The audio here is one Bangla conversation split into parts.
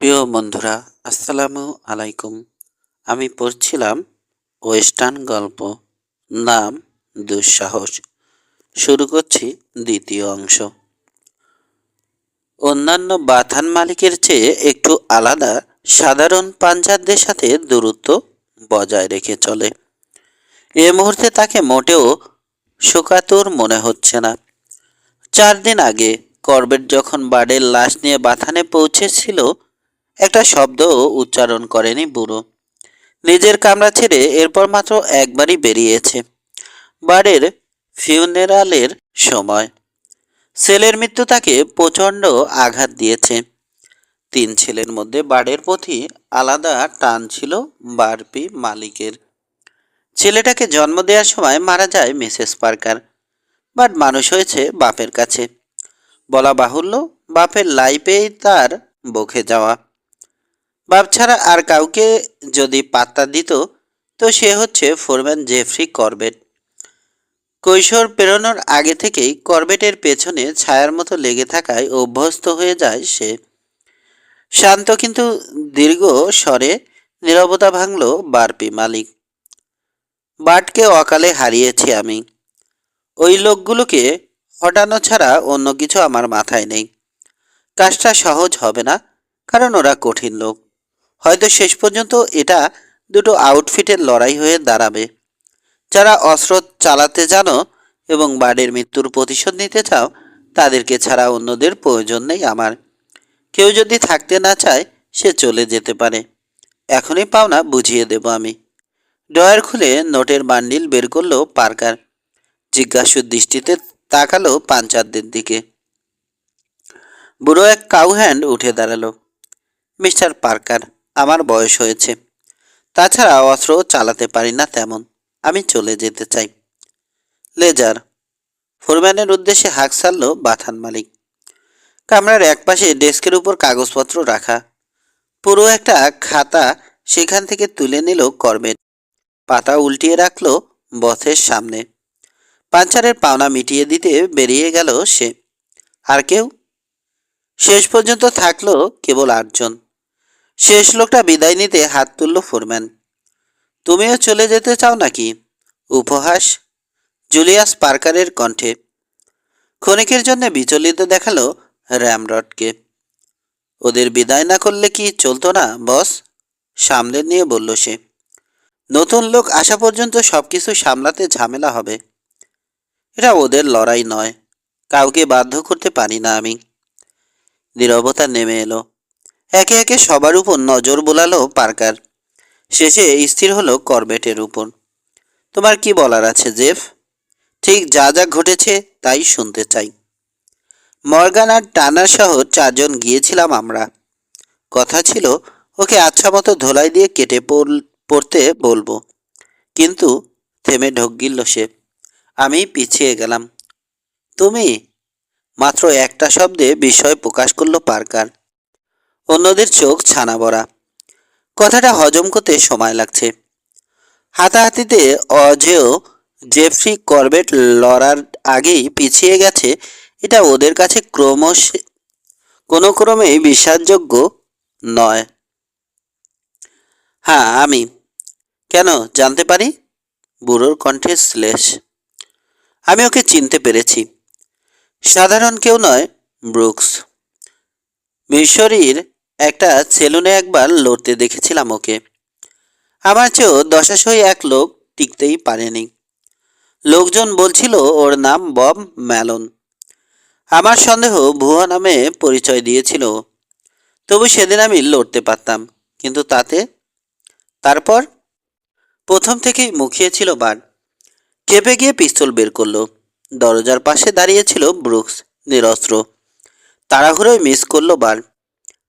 প্রিয় বন্ধুরা, আসসালামু আলাইকুম। আমি পড়ছিলাম ওয়েস্টার্ন গল্প, নাম দুঃসাহস। শুরু করছি দ্বিতীয় অংশ। অন্যান্য বাথান মালিকের চেয়ে একটু আলাদা, সাধারণ পাঞ্জাবদের সাথে দূরত্ব বজায় রেখে চলে। এ মুহূর্তে তাকে মোটেও শোকাতুর মনে হচ্ছে না। 4 দিন আগে করবেট যখন বার্ডের লাশ নিয়ে বাথানে পৌঁছেছিল, একটা শব্দও উচ্চারণ করেনি বুড়ো। নিজের কামরা ছেড়ে এরপর মাত্র একবারই বেরিয়েছে, বাড়ির ফিউনেরালের সময়। ছেলের মৃত্যু তাকে প্রচণ্ড আঘাত দিয়েছে। 3 ছেলের মধ্যে বাড়ির প্রতি আলাদা টান ছিল বারপি মালিকের। ছেলেটাকে জন্ম দেওয়ার সময় মারা যায় মিসেস পার্কার, বাট মানুষ হয়েছে বাপের কাছে। বলা বাহুল্য, বাপের লাইফেই তার বকে যাওয়া। বাপ ছাড়া আর কাউকে যদি পাত্তা দিত, তো সে হচ্ছে ফোরম্যান জেফ্রি করবেট। কৈশোর পেরোনোর আগে থেকেই করবেটের পেছনে ছায়ার মতো লেগে থাকায় অভ্যস্ত হয়ে যায় সে। শান্ত কিন্তু দীর্ঘ স্বরে নীরবতা ভাঙল বারপি মালিক। বাটকে অকালে হারিয়েছি আমি। ওই লোকগুলোকে হটানো ছাড়া অন্য কিছু আমার মাথায় নেই। কাজটা সহজ হবে না, কারণ ওরা কঠিন লোক। হয়তো শেষ পর্যন্ত এটা দুটো আউটফিটের লড়াই হয়ে দাঁড়াবে। যারা অস্ত্র চালাতে জানো এবং বার্ডের মৃত্যুর প্রতিশোধ নিতে চাও, তাদেরকে ছাড়া অন্যদের প্রয়োজন নেই আমার। কেউ যদি থাকতে না চায়, সে চলে যেতে পারে। এখনই পাওনা বুঝিয়ে দেব আমি। ড্রয়ার খুলে নোটের বান্ডিল বের করলো পার্কার। জিজ্ঞাসু দৃষ্টিতে তাকালো পাঞ্চারদের দিকে। বুড়ো এক কাউ হ্যান্ড উঠে দাঁড়ালো। মিস্টার পার্কার, আমার বয়স হয়েছে। তাছাড়া অস্ত্র চালাতে পারি না তেমন। আমি চলে যেতে চাই। লেজার, ফোরম্যানের উদ্দেশ্যে হাঁক ছাড়ল বাথান মালিক। কামরার একপাশে ডেস্কের উপর কাগজপত্র রাখা। পুরো একটা খাতা সেখান থেকে তুলে নিল করবেট। পাতা উল্টিয়ে রাখলো বসের সামনে। পাঞ্চারের পাওনা মিটিয়ে দিতে বেরিয়ে গেল সে। আর কেউ? শেষ পর্যন্ত থাকলো কেবল 8 জন। শেষ লোকটা বিদায় নিতে হাত তুলল ফোরম্যান। তুমিও চলে যেতে চাও নাকি? উপহাস জুলিয়াস পার্কারের কণ্ঠে। ক্ষণিকের জন্য বিচলিত দেখালো র্যামরডকে। ওদের বিদায় না করলে কি চলতো না বস? সামলে নিয়ে বলল সে। নতুন লোক আসা পর্যন্ত সবকিছু সামলাতে ঝামেলা হবে। এটা ওদের লড়াই নয়। কাউকে বাধ্য করতে পারি না আমি। নীরবতা নেমে এলো। একে একে সবার উপর নজর বোলালো পার্কার। শেষে স্থির হলো করবেটের উপর। তোমার কি বলার আছে জেফ? ঠিক যা যা ঘটেছে তাই শুনতে চাই। মর্গান আর টানার সহ 4 জন গিয়েছিলাম আমরা। কথা ছিল ওকে আচ্ছা মতো ধোলাই দিয়ে কেটে পড়তে বলবো, কিন্তু থেমে ঢোক গিলল সে। আমি পিছিয়ে গেলাম। তুমি? মাত্র একটা শব্দে বিস্ময় প্রকাশ করলো পার্কার। অন্যদের চোখ ছানা ভরা। কথাটা হজম করতে সময় লাগছে। হাতাহাতিতে অজেয় জেফ্রি করবেট লড়ার আগেই পিছিয়ে গেছে, এটা ওদের কাছে কোনো ক্রমেই বিশ্বাসযোগ্য নয়। হ্যাঁ, আমি। কেন জানতে পারি? বুড়োর কণ্ঠে শ্লেষ। আমি ওকে চিনতে পেরেছি। সাধারণ কেউ নয়, ব্রুকস। মিশরীর একটা সেলুনে একবার লড়তে দেখেছিলাম ওকে। আমার চেয়েও দশাশই এক লোক টিকতেই পারেনি। লোকজন বলছিল ওর নাম বব ম্যালন। আমার সন্দেহ ভুয়া নামে পরিচয় দিয়েছিল। তবু সেদিন আমি লড়তে পারতাম, কিন্তু তারপর প্রথম থেকেই মুখিয়ে ছিল বার্ড। খেপে গিয়ে পিস্তল বের করলো। দরজার পাশে দাঁড়িয়েছিল ব্রুকস, নিরস্ত্র। তাড়াহুড়োয় মিস করলো বার্ড।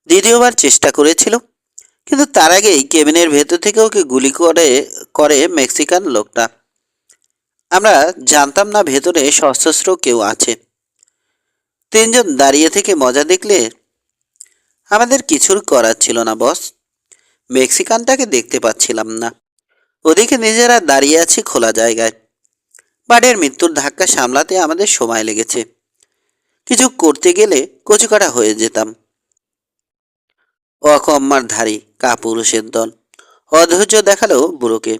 দ্বিতীয়বার চেষ্টা করেছিল, কিন্তু তার আগেই কেবিনের ভেতর থেকে ওকে গুলি করে করে মেক্সিকান লোকটা। আমরা জানতাম না ভেতরে সশস্ত্র কেউ আছে। 3 জন দাঁড়িয়ে থেকে মজা দেখলে। আমাদের কিছুর করার ছিল না বস। মেক্সিকানটাকে দেখতে পাচ্ছিলাম না। ওদিকে নিজেরা দাঁড়িয়ে আছি খোলা জায়গায়। বার্ডের মৃত্যুর ধাক্কা সামলাতে আমাদের সময় লেগেছে। কিছু করতে গেলে কচুকাটা হয়ে যেতাম। অকম্মার ধারী কাপুরুষের দল। অধৈর্য দেখালো বুড়োকে।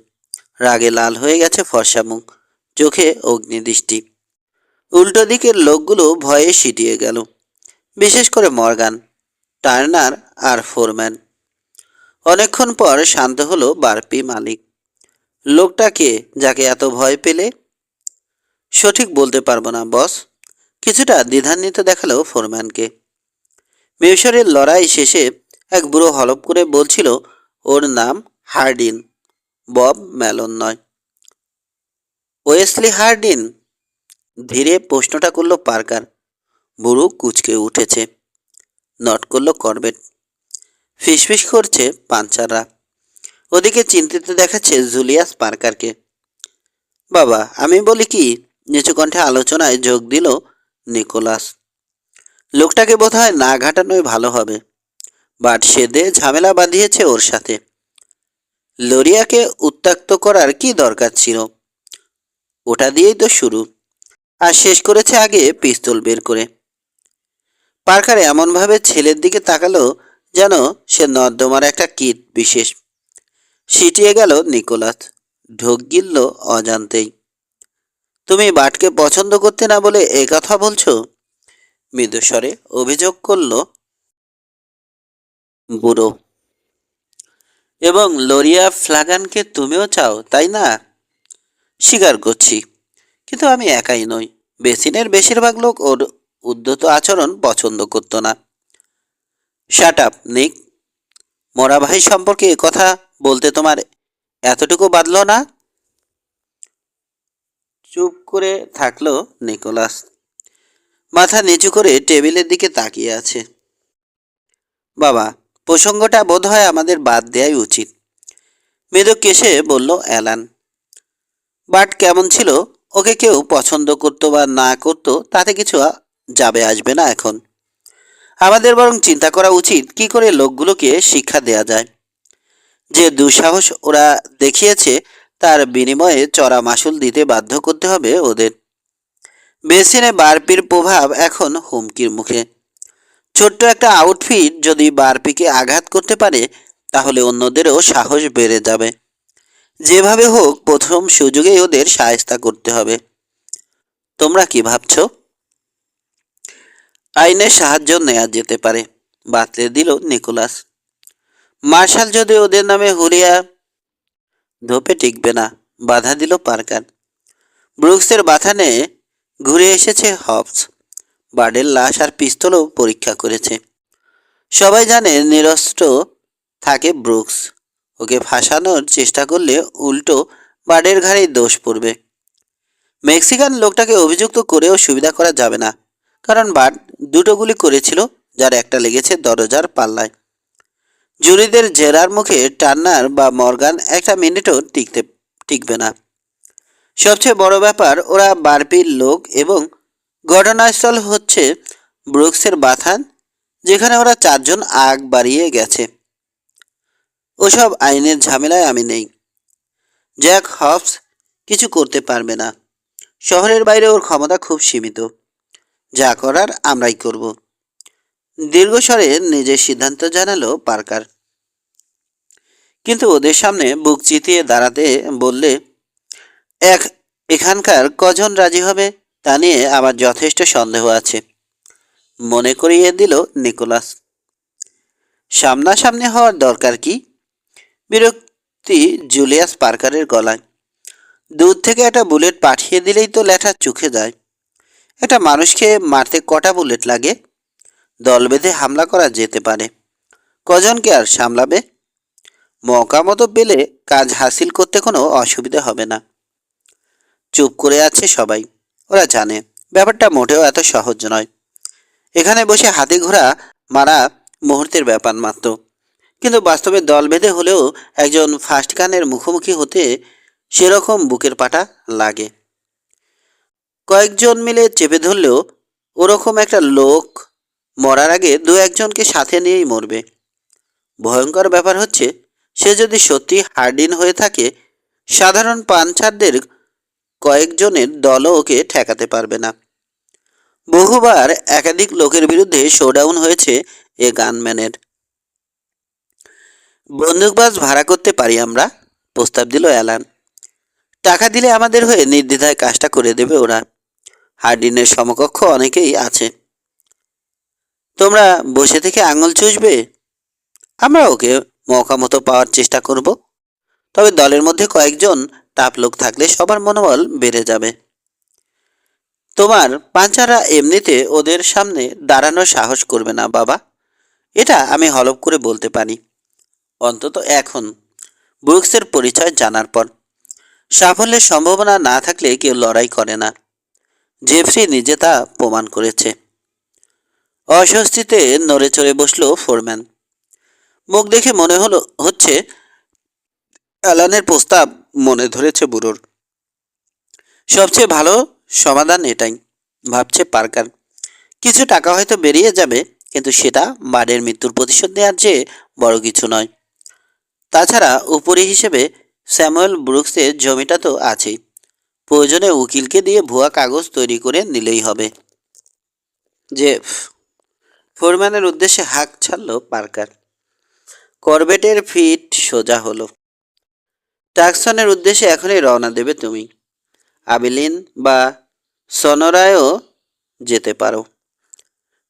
রাগে লাল হয়ে গেছে ফর্সা মুখ, চোখে অগ্নিদৃষ্টি। উল্টো দিকের লোকগুলো ভয়ে সিটিয়ে গেল, বিশেষ করে মর্গান, টার্নার আর ফোরম্যান। অনেকক্ষণ পর শান্ত হলো বারপি মালিক। লোকটা কে যাকে এত ভয় পেলে? সঠিক বলতে পারবো না বস। কিছুটা দ্বিধান্বিত দেখালো ফোরম্যানকে। মিউসরের লড়াই শেষে এক বুড়ো হলপ করে বলছিল ওর নাম হার্ডিন, বব ম্যালন নয়। Wesley Hardinge? ধীরে প্রশ্নটা করলো পার্কার। বুড়ো কুঁচকে উঠেছে। নট করলো করবেট। ফিসফিস করছে পাঞ্চাররা। ওদিকে চিন্তিত দেখাচ্ছে জুলিয়াস পার্কারকে। বাবা আমি বলি কি? নিচু কণ্ঠে আলোচনায় যোগ দিল নিকোলাস। লোকটাকে বোধহয় না ঘাটানোই ভালো হবে। বাট সেদে ঝামেলা বাঁধিয়েছে ওর সাথে। লরিয়াকে উত্ত্যক্ত করার কি দরকার ছিল? ওটা দিয়েই তো শুরু, আর শেষ করেছে আগে পিস্তল বের করে। পার্কার এমনভাবে ছেলের দিকে তাকালো যেন সে নর্দমার একটা কীট বিশেষ। সিটিয়ে গেল নিকোলাস, ঢোক গিলল অজান্তেই। তুমি বাটকে পছন্দ করতে না বলে এ কথা বলছো? মৃদুস্বরে অভিযোগ করল বুড়ো। এবং লরিয়া ফ্লাগানকে তুমিও চাও তাই না? স্বীকার করছি, কিন্তু আমি একাই নই। বেসিনের বেশিরভাগ লোক ওর উদ্ধত আচরণ পছন্দ করতো না। শাট আপ নিক। মরা ভাই সম্পর্কে কথা বলতে তোমার এতটুকু বাদল না? চুপ করে থাকলো নিকোলাস, মাথা নিচু করে টেবিলের দিকে তাকিয়ে আছে। বাবা, প্রসঙ্গটা বোধহয় আমাদের বাদ দেওয়াই উচিত, মৃদু কেশে বলল অ্যালান। বাট কেমন ছিল, ওকে কেউ পছন্দ করতো বা না করতো তাতে কিছু যাবে আসবে না এখন। আমাদের বরং চিন্তা করা উচিত কি করে লোকগুলোকে শিক্ষা দেয়া যায়। যে দুঃসাহস ওরা দেখিয়েছে তার বিনিময়ে চড়া মাসুল দিতে বাধ্য করতে হবে ওদের। বেসিনে বারপির প্রভাব এখন হুমকির মুখে। ছোট্ট একটা আউটফিট যদি বারপিকে আঘাত করতে পারে তাহলে অন্যদেরও সাহস বেড়ে যাবে। যেভাবে হোক প্রথম সুযোগেই ওদের সায়স্তা করতে হবে। তোমরা কি ভাবছো? আইনের সাহায্য নেওয়া যেতে পারে, বাতলে দিল নিকোলাস। মার্শাল যদি ওদের নামে হুলিয়া ধোপে টিকবে না, বাধা দিল পার্কার। ব্রুকসের বাথানে ঘুরে এসেছে হবস। বার্ডের লাশ আর পিস্তলও পরীক্ষা করেছে। সবাই জানে নিরস্ত্র থাকে ব্রুকস। ওকে ফাঁসানোর চেষ্টা করলে উল্টো বার্ডের ঘাড়েই দোষ পড়বে। মেক্সিকান লোকটাকে অভিযুক্ত করেও সুবিধা করা যাবে না, কারণ বার্ড দুটো গুলি করেছিল, যার একটা লেগেছে দরজার পাল্লায়। জুরিদের জেরার মুখে টার্নার বা মর্গান একটা মিনিটও টিকবে না। সবচেয়ে বড় ব্যাপার, ওরা বারপির লোক এবং ঘটনাস্থল হচ্ছে ব্রুকসের বাথান, যেখানে ওরা চারজন আগ বাড়িয়ে গেছে। ওসব আইনের ঝামেলায় আমি নেই। জ্যাক হবস কিছু করতে পারবে না। শহরের বাইরে ওর ক্ষমতা খুব সীমিত। যা করার আমরাই করব। দীর্ঘস্বরে নিজের সিদ্ধান্ত জানালো পার্কার। কিন্তু ওদের সামনে বুক চিতিয়ে দাঁড়াতে বললে এখানকার কজন রাজি হবে তা নিয়ে আমার যথেষ্ট সন্দেহ আছে, মনে করিয়ে দিল নিকোলাস। সামনাসামনি হওয়ার দরকার কি? বিরক্তি জুলিয়াস পার্কারের গলায়। দূর থেকে একটা বুলেট পাঠিয়ে দিলেই তো ল্যাঠা চুকে যায়। একটা মানুষকে মারতে কটা বুলেট লাগে? দল বেঁধে হামলা করা যেতে পারে। কজনকে আর সামলাবে? মৌকা মতো পেলে কাজ হাসিল করতে কোনো অসুবিধা হবে না। চুপ করে আছে সবাই। ওরা জানে ব্যাপারটা মোটেও এত সহজ নয়। এখানে বসে হাতে ঘোড়া মারা মুহূর্তের ব্যাপার মাত্র, কিন্তু বাস্তবে দল বেঁধে হলেও একজন ফার্স্ট গানের মুখোমুখি হতে সেরকম বুকের পাটা লাগে। কয়েকজন মিলে চেপে ধরলেও ওরকম একটা লোক মরার আগে দু একজনকে সাথে নিয়েই মরবে। ভয়ঙ্কর ব্যাপার হচ্ছে, সে যদি সত্যি হার্ডিন হয়ে থাকে, সাধারণ পাঞ্চারদের কয়েকজনের দলও ওকে ঠেকাতে পারবে না। বহুবার একাধিক লোকের বিরুদ্ধে শোডাউন হয়েছে এ গানম্যানের। বন্দুকবাজ ভাড়া করতে পারি আমরা, প্রস্তাব দিল অ্যালান। টাকা দিলে আমাদের হয়ে নির্দ্বিধায় কাজটা করে দেবে ওরা। হার্ডিনের সমকক্ষ অনেকেই আছে। তোমরা বসে থেকে আঙুল চুষবে, আমরা ওকে মৌকা মতো পাওয়ার চেষ্টা করব। তবে দলের মধ্যে কয়েকজন টাপ লোক থাকলে সবার মনোবল বেড়ে যাবে। তোমার পাঞ্চারা এমনিতে ওদের সামনে দাঁড়ানোর সাহস করবে না বাবা, এটা আমি হলফ করে বলতে পারি। অন্তত এখন, ব্রুকসের পরিচয় জানার পর। সাফল্যের সম্ভাবনা না থাকলে কেউ লড়াই করে না। জেফ্রি নিজে তা প্রমাণ করেছে। অস্বস্তিতে নড়ে চড়ে বসল ফোরম্যান। মুখ দেখে মনে হচ্ছে অ্যালানের প্রস্তাব মনে ধরেছে বুড়োর। সবচেয়ে ভালো সমাধান এটাই, ভাবছে পার্কার। কিছু টাকা হয়তো বেরিয়ে যাবে, কিন্তু সেটা বার্ডের মৃত্যুর প্রতিশোধ নেওয়ার চেয়ে বড় কিছু নয়। তাছাড়া উপরি হিসেবে স্যামুয়েল ব্রুকসের জমিটা তো আছেই। প্রয়োজনে উকিলকে দিয়ে ভুয়া কাগজ তৈরি করে নিলেই হবে। জেফ, ফোরম্যানের উদ্দেশ্যে হাঁক ছাড়ল পার্কার। করবেটের ফিট সোজা হলো। টাকসনের উদ্দেশ্যে এখনই রওনা দেবে তুমি। আবেলিন বা সনোরায়ও যেতে পারো।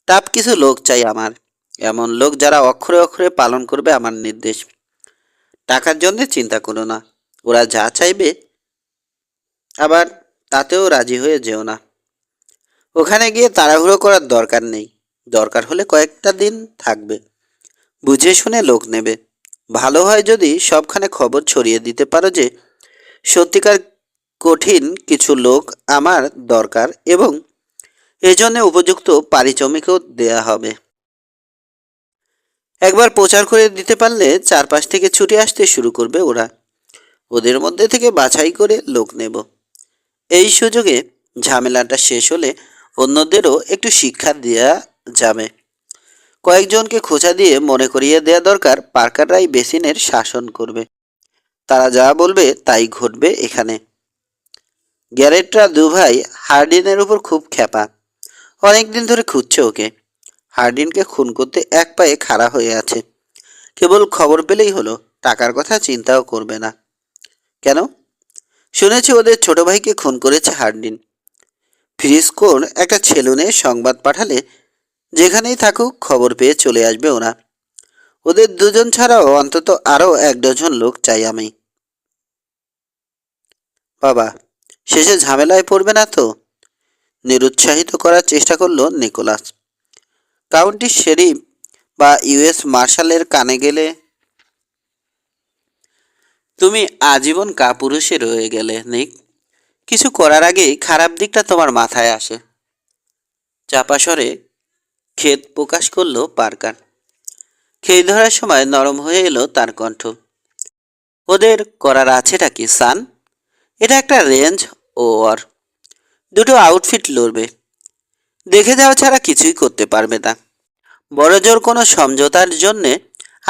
টাপ কিছু লোক চাই আমার, এমন লোক যারা অক্ষরে অক্ষরে পালন করবে আমার নির্দেশ। টাকার জন্য চিন্তা করো না, ওরা যা চাইবে আবার তাতেও রাজি হয়ে যেও না। ওখানে গিয়ে তাড়াহুড়ো করার দরকার নেই। দরকার হলে কয়েকটা দিন থাকবে, বুঝে শুনে লোক নেবে। ভালো হয় যদি সবখানে খবর ছড়িয়ে দিতে পারো যে সত্যিকার কঠিন কিছু লোক আমার দরকার এবং এজন্য উপযুক্ত পারিশ্রমিকও দেয়া হবে। একবার প্রচার করে দিতে পারলে চারপাশ থেকে ছুটে আসতে শুরু করবে ওরা। ওদের মধ্যে থেকে বাছাই করে লোক নেব। এই সুযোগে ঝামেলাটা শেষ হলে অন্যদেরও একটু শিক্ষা দেওয়া যাবে। কয়েকজনকে খোঁচা দিয়ে মনে করিয়ে দেয়া দরকার পার্কাররাই বেসিনের শাসন করবে। তারা যা বলবে তাই ঘটবে এখানে। গ্যারেটরা দুভাই হার্ডিনের উপর খুব ক্ষেপা। অনেকদিন ধরে খুঁজছে ওকে। হার্ডিনকে খুন করতে এক পায়ে খাড়া হয়ে আছে। কেবল খবর পেলেই হলো, টাকার কথা চিন্তাও করবে না। কেন? শুনেছি ওদের ছোট ভাইকে খুন করেছে হার্ডিন। ফ্রিস্কোর একটা ছেলুনে সংবাদ পাঠালে যেখানেই থাকুক খবর পেয়ে চলে আসবে ওরা। ওদের দুজন ছাড়াও অন্তত আরও 1 ডজন লোক চাই আমি। বাবা, শেষে ঝামেলায় পড়বে না তো? নিরুৎসাহিত করার চেষ্টা করলো নিকোলাস। কাউন্টি শেরিফ বা ইউএস মার্শালের কানে গেলে তুমি আজীবন কাপুরুষে রয়ে গেলে নিক। কিছু করার আগেই খারাপ দিকটা তোমার মাথায় আসে। চাপা স্বরে খেদ প্রকাশ করলো পার্কার। খেয়ে ধরার সময় নরম হয়ে এলো তার কণ্ঠ। ওদের করার আছেটা কি সান? এটা একটা রেঞ্জ ওয়ার। দুটো আউটফিট লড়বে। দেখে যাওয়া ছাড়া কিছুই করতে পারবে না। বড়জোর কোনো সমঝোতার জন্যে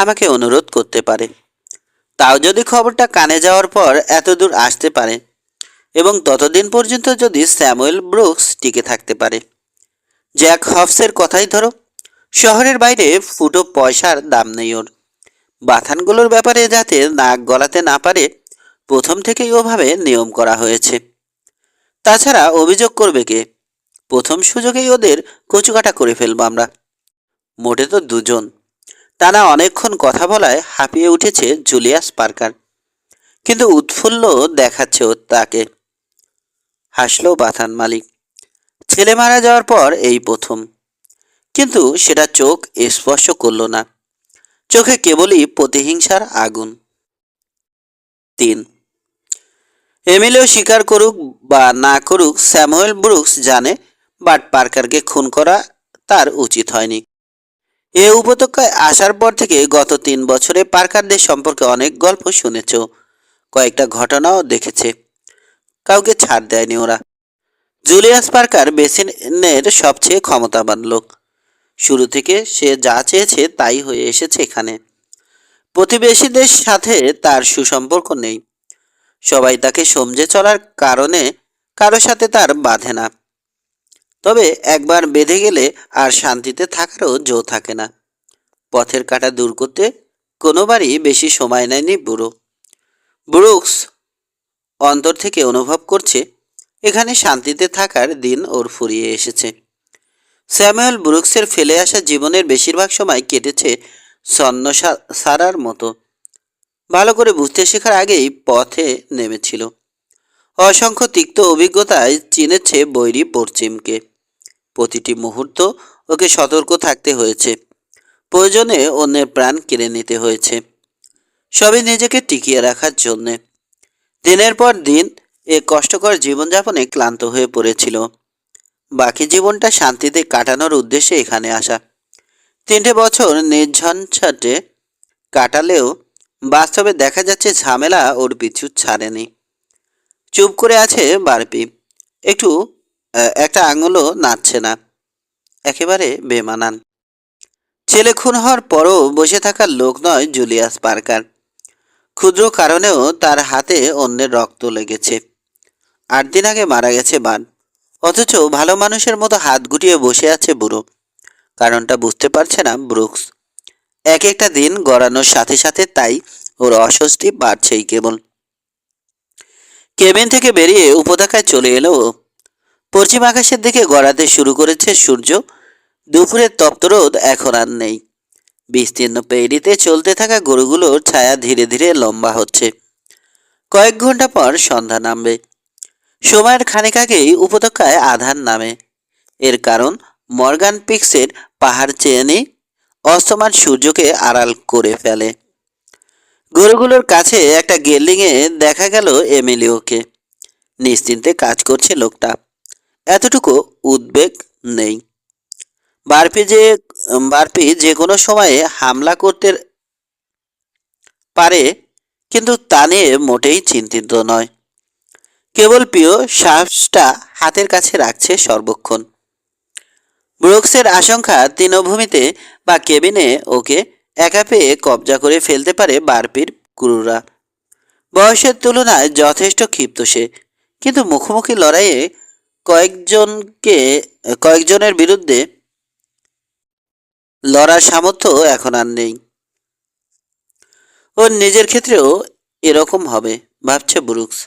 আমাকে অনুরোধ করতে পারে। তাও যদি খবরটা কানে যাওয়ার পর এত দূর আসতে পারে এবং ততদিন পর্যন্ত যদি স্যামুয়েল ব্রুকস টিকে থাকতে পারে। জ্যাক হফসের কথাই ধরো, শহরের বাইরে ফুটো পয়সার দাম নেই ওর। বাথানগুলোর ব্যাপারে যাতে নাক গলাতে না পারে প্রথম থেকেই ওভাবে নিয়ম করা হয়েছে। তাছাড়া অভিযোগ করবে কে? প্রথম সুযোগেই ওদের কচুকাটা করে ফেলবো আমরা। মোটে তো দুজন। টানা অনেকক্ষণ কথা বলায় হাঁপিয়ে উঠেছে জুলিয়াস পার্কার, কিন্তু উৎফুল্ল দেখাচ্ছে ও তাকে। হাসলো বাথান মালিক। ছেলে মারা যাওয়ার পর এই প্রথম, কিন্তু সেটা চোখ স্পর্শ করল না। চোখে কেবলই প্রতিহিংসার আগুন। 3 এমিলিও স্বীকার করুক বা না করুক, স্যামুয়েল ব্রুকস জানে বাট পার্কারকে খুন করা তার উচিত হয়নি। এ উপত্যকায় আসার পর থেকে গত 3 বছরে পার্কারদের সম্পর্কে অনেক গল্প শুনেছ, কয়েকটা ঘটনাও দেখেছে। কাউকে ছাড় দেয়নি ওরা। জুলিয়াস পার্কার বেসিনের সবচেয়ে ক্ষমতাবান লোক। শুরু থেকে সে যা চেয়েছে তাই হয়ে এসেছে এখানে। প্রতিবেশীদের সাথে তার সুসম্পর্ক নেই। সবাই তাকে সমঝে চলার কারণে কারো সাথে তার বাঁধে না। তবে একবার বেঁধে গেলে আর শান্তিতে থাকারও জো থাকে না। পথের কাঁটা দূর করতে কোনোবারই বেশি সময় নেয়নি বুড়ো। ব্রুকস অন্তর থেকে অনুভব করছে এখানে শান্তিতে থাকার দিন ওর ফুরিয়ে এসেছে। স্যামুয়েল ব্রুকসের ফেলে আসা জীবনের বেশিরভাগ সময় কেটেছে ছন্ন সারার মতো। ভালো করে বুঝতে শেখার আগেই পথে নেমেছিল। অসংখ্য তিক্ত অভিজ্ঞতায় চিনেছে বৈরী পশ্চিমকে। প্রতিটি মুহূর্ত ওকে সতর্ক থাকতে হয়েছে। প্রয়োজনে অন্যের প্রাণ কেড়ে নিতে হয়েছে, সবই নিজেকে টিকিয়ে রাখার জন্যে। দিনের পর দিন এ কষ্টকর জীবনযাপনে ক্লান্ত হয়ে পড়েছিল। বাকি জীবনটা শান্তিতে কাটানোর উদ্দেশ্যে এখানে আসা। 3 বছর নির্ঝঞ্ঝাটে কাটালেও বাস্তবে দেখা যাচ্ছে ঝামেলা ওর পিছু ছাড়েনি। চুপ করে আছে বারপি, একটা আঙুলও নাচছে না, একেবারে বেমানান। ছেলে খুন হওয়ার পরও বসে থাকার লোক নয় জুলিয়াস পার্কার। ক্ষুদ্র কারণেও তার হাতে অন্যের রক্ত লেগেছে। 8 দিন আগে মারা গেছে বান, অথচ ভালো মানুষের মতো হাত গুটিয়ে বসে আছে বুড়ো। কারণটা বুঝতে পারছে না ব্রুকস। এক একটা দিন গড়ানোর সাথে সাথে তাই ওর অস্বস্তি বাড়ছেই কেবল। কেবিন থেকে বেরিয়ে উপত্যকায় চলে এলো ও। পশ্চিম আকাশের দিকে গড়াতে শুরু করেছে সূর্য। দুপুরের তপ্ত রোদ এখন আর নেই। বিস্তীর্ণ পেড়িতে চলতে থাকা গরুগুলোর ছায়া ধীরে ধীরে লম্বা হচ্ছে। কয়েক ঘন্টা পর সন্ধ্যা নামবে। সময়ের খানিক আগেই উপত্যকায় আধার নামে। এর কারণ মর্গান পিক্সের পাহাড় চেয়ে অস্তমান সূর্যকে আড়াল করে ফেলে। গরুগুলোর কাছে একটা গেল্ডিংয়ে দেখা গেল এমিলিওকে। নিশ্চিন্তে কাজ করছে লোকটা, এতটুকু উদ্বেগ নেই। বারপি যে বারপি যে কোনো সময়ে হামলা করতে পারে, কিন্তু তা নিয়ে মোটেই চিন্তিত নয়। কেবল প্রিয় শ্বাসটা হাতের কাছে রাখছে সর্বক্ষণ। ব্রুকসের আশঙ্কা তৃণভূমিতে বা কেবিনে ওকে একা পেয়ে কবজা করে ফেলতে পারে বারপির ক্রুরা। বয়সের তুলনায় যথেষ্ট ক্ষিপ্ত সে, কিন্তু মুখোমুখি লড়াইয়ে কয়েকজনের বিরুদ্ধে লড়ার সামর্থ্য এখন আর নেই। ওর নিজের ক্ষেত্রেও এরকম হবে ভাবছে ব্রুকস।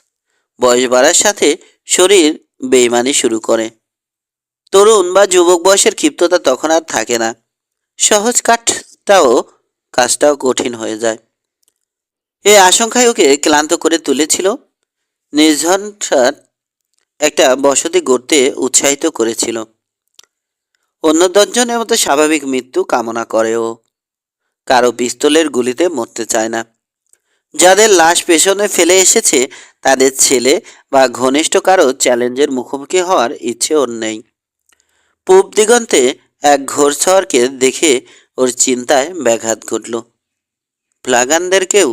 বয়স বাড়ার সাথে শরীর বেইমানি শুরু করে। তরুণ বা যুবক বয়সের ক্ষিপ্ততা তখন আর থাকে না। সহজ কাজটাও কঠিন হয়ে যায়। এই আশঙ্কায় ওকে ক্লান্ত করে তুলেছিল। নির্ঝঞ্ঝাট একটা বসতি গড়তে উৎসাহিত করেছিল। অন্য 10জনের মতো স্বাভাবিক মৃত্যু কামনা করে ও। কারো পিস্তলের গুলিতে মরতে চায় না। যাদের লাশ পেছনে ফেলে এসেছে তাদের ছেলে বা ঘনিষ্ঠ কারো চ্যালেঞ্জের মুখোমুখি হওয়ার ইচ্ছে ওর নেই। পূব দিগন্তে এক ঘোড়সওয়ারকে দেখে ওর চিন্তায় ব্যাঘাত ঘটল। ফ্লাগানদের কেউ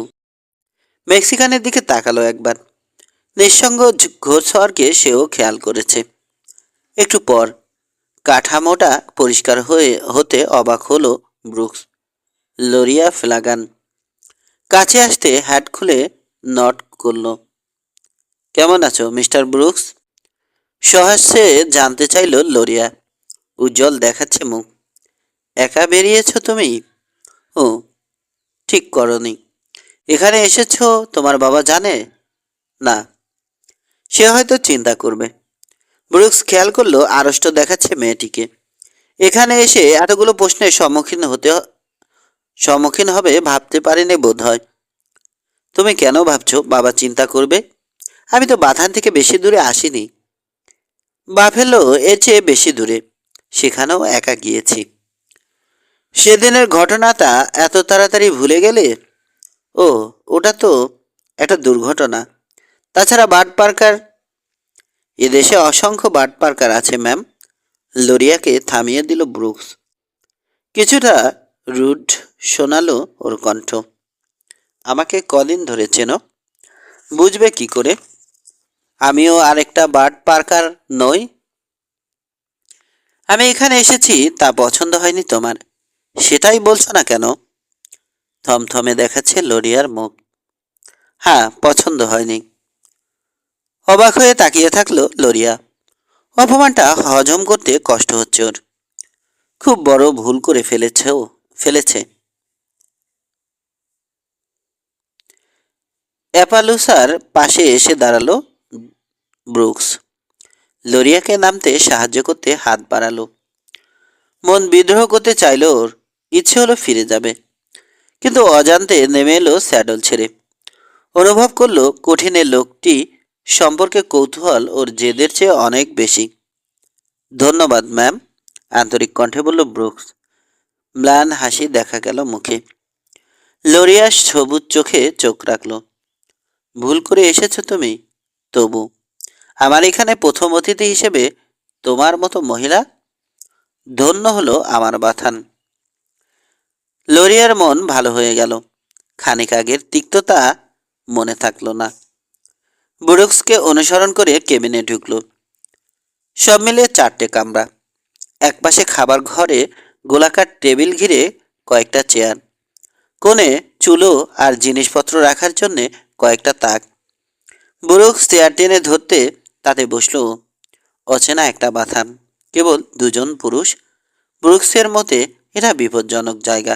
মেক্সিকানের দিকে তাকালো একবার। নিঃসঙ্গ ঘোড়সওয়ারকে সেও খেয়াল করেছে। একটু পর কাঠামোটা পরিষ্কার হতে অবাক হলো ব্রুকস। লোরিয়া ফ্লাগান কাছে আসতে হ্যাট খুলে নট করল। কেমন আছো মিস্টার ব্রুকস? সহস্যে জানতে চাইল লোরিয়া। উজ্জ্বল দেখাচ্ছে মুখ। একা বেরিয়েছ তুমি? ও, ঠিক করনি। এখানে এসেছো তোমার বাবা জানে? না। সে হয়তো চিন্তা করবে। ব্রুকস খেয়াল করলো আড়ষ্ট দেখাচ্ছে মেয়েটিকে। এখানে এসে এতগুলো প্রশ্নের সম্মুখীন হবে ভাবতে পারিনি বোধ হয়। তুমি কেন ভাবছো বাবা চিন্তা করবে? আমি তো বাথান থেকে বেশি দূরে আসিনি। বাফেলো এর চেয়ে বেশি দূরে, সেখানেও একা গিয়েছি। সেদিনের ঘটনাটা এত তাড়াতাড়ি ভুলে গেলে? ও, ওটা তো একটা দুর্ঘটনা। তাছাড়া বার্ড পার্কার, এদেশে অসংখ্য বার্ড পার্কার আছে ম্যাম। লোরিয়াকে থামিয়ে দিল ব্রুকস। কিছুটা রুড শোনালো ওর কণ্ঠ। আমাকে কদিন ধরে চেনো? বুঝবে কি করে? আমিও আরেকটা বার্ড পার্কার নই। আমি এখানে এসেছি তা পছন্দ হয়নি তোমার, সেটাই বলছো না কেন? থমথমে দেখাচ্ছে লোরিয়ার মুখ। হ্যাঁ, পছন্দ হয়নি। অবাক হয়ে তাকিয়ে থাকলো লোরিয়া। অপমানটা হজম করতে কষ্ট হচ্ছে ওর। খুব বড় ভুল করে ফেলেছে। অ্যাপালুসার পাশে এসে দাঁড়ালো ব্রুকস। লরিয়াকে নামতে সাহায্য করতে হাত বাড়ালো। মন বিদ্রোহ করতে চাইল ওর, ইচ্ছে হলো ফিরে যাবে, কিন্তু অজান্তে নেমে এলো স্যাডল ছেড়ে। অনুভব করলো কঠিনের লোকটি সম্পর্কে কৌতূহল ওর জেদের চেয়ে অনেক বেশি। ধন্যবাদ ম্যাম, আন্তরিক কণ্ঠে বলল ব্রুকস। ম্লান হাসি দেখা গেল মুখে। লরিয়া সবুজ চোখে চোখ রাখল। ভুল করে এসেছো তুমি, তবু আমার এখানে প্রথম অতিথি হিসেবে তোমার মতো মহিলা, ধন্য হলো আমার বাথান। লরিয়ার মন ভালো হয়ে গেল। খানিক আগের তিক্ততা মনে থাকলো না। ব্রুকসকে অনুসরণ করে কেবিনে ঢুকলো। সব মিলে 4টে কামরা। একপাশে খাবার ঘরে গোলাকার টেবিল ঘিরে কয়েকটা চেয়ার, কোণে চুলো আর জিনিসপত্র রাখার জন্যে কয়েকটা তাক। ব্রুকস চেয়ার টেনে ধরতে তাতে বসলো। অচেনা একটা বাথান, কেবল দুজন পুরুষ। ব্রুকসের মতে এটা বিপজ্জনক জায়গা,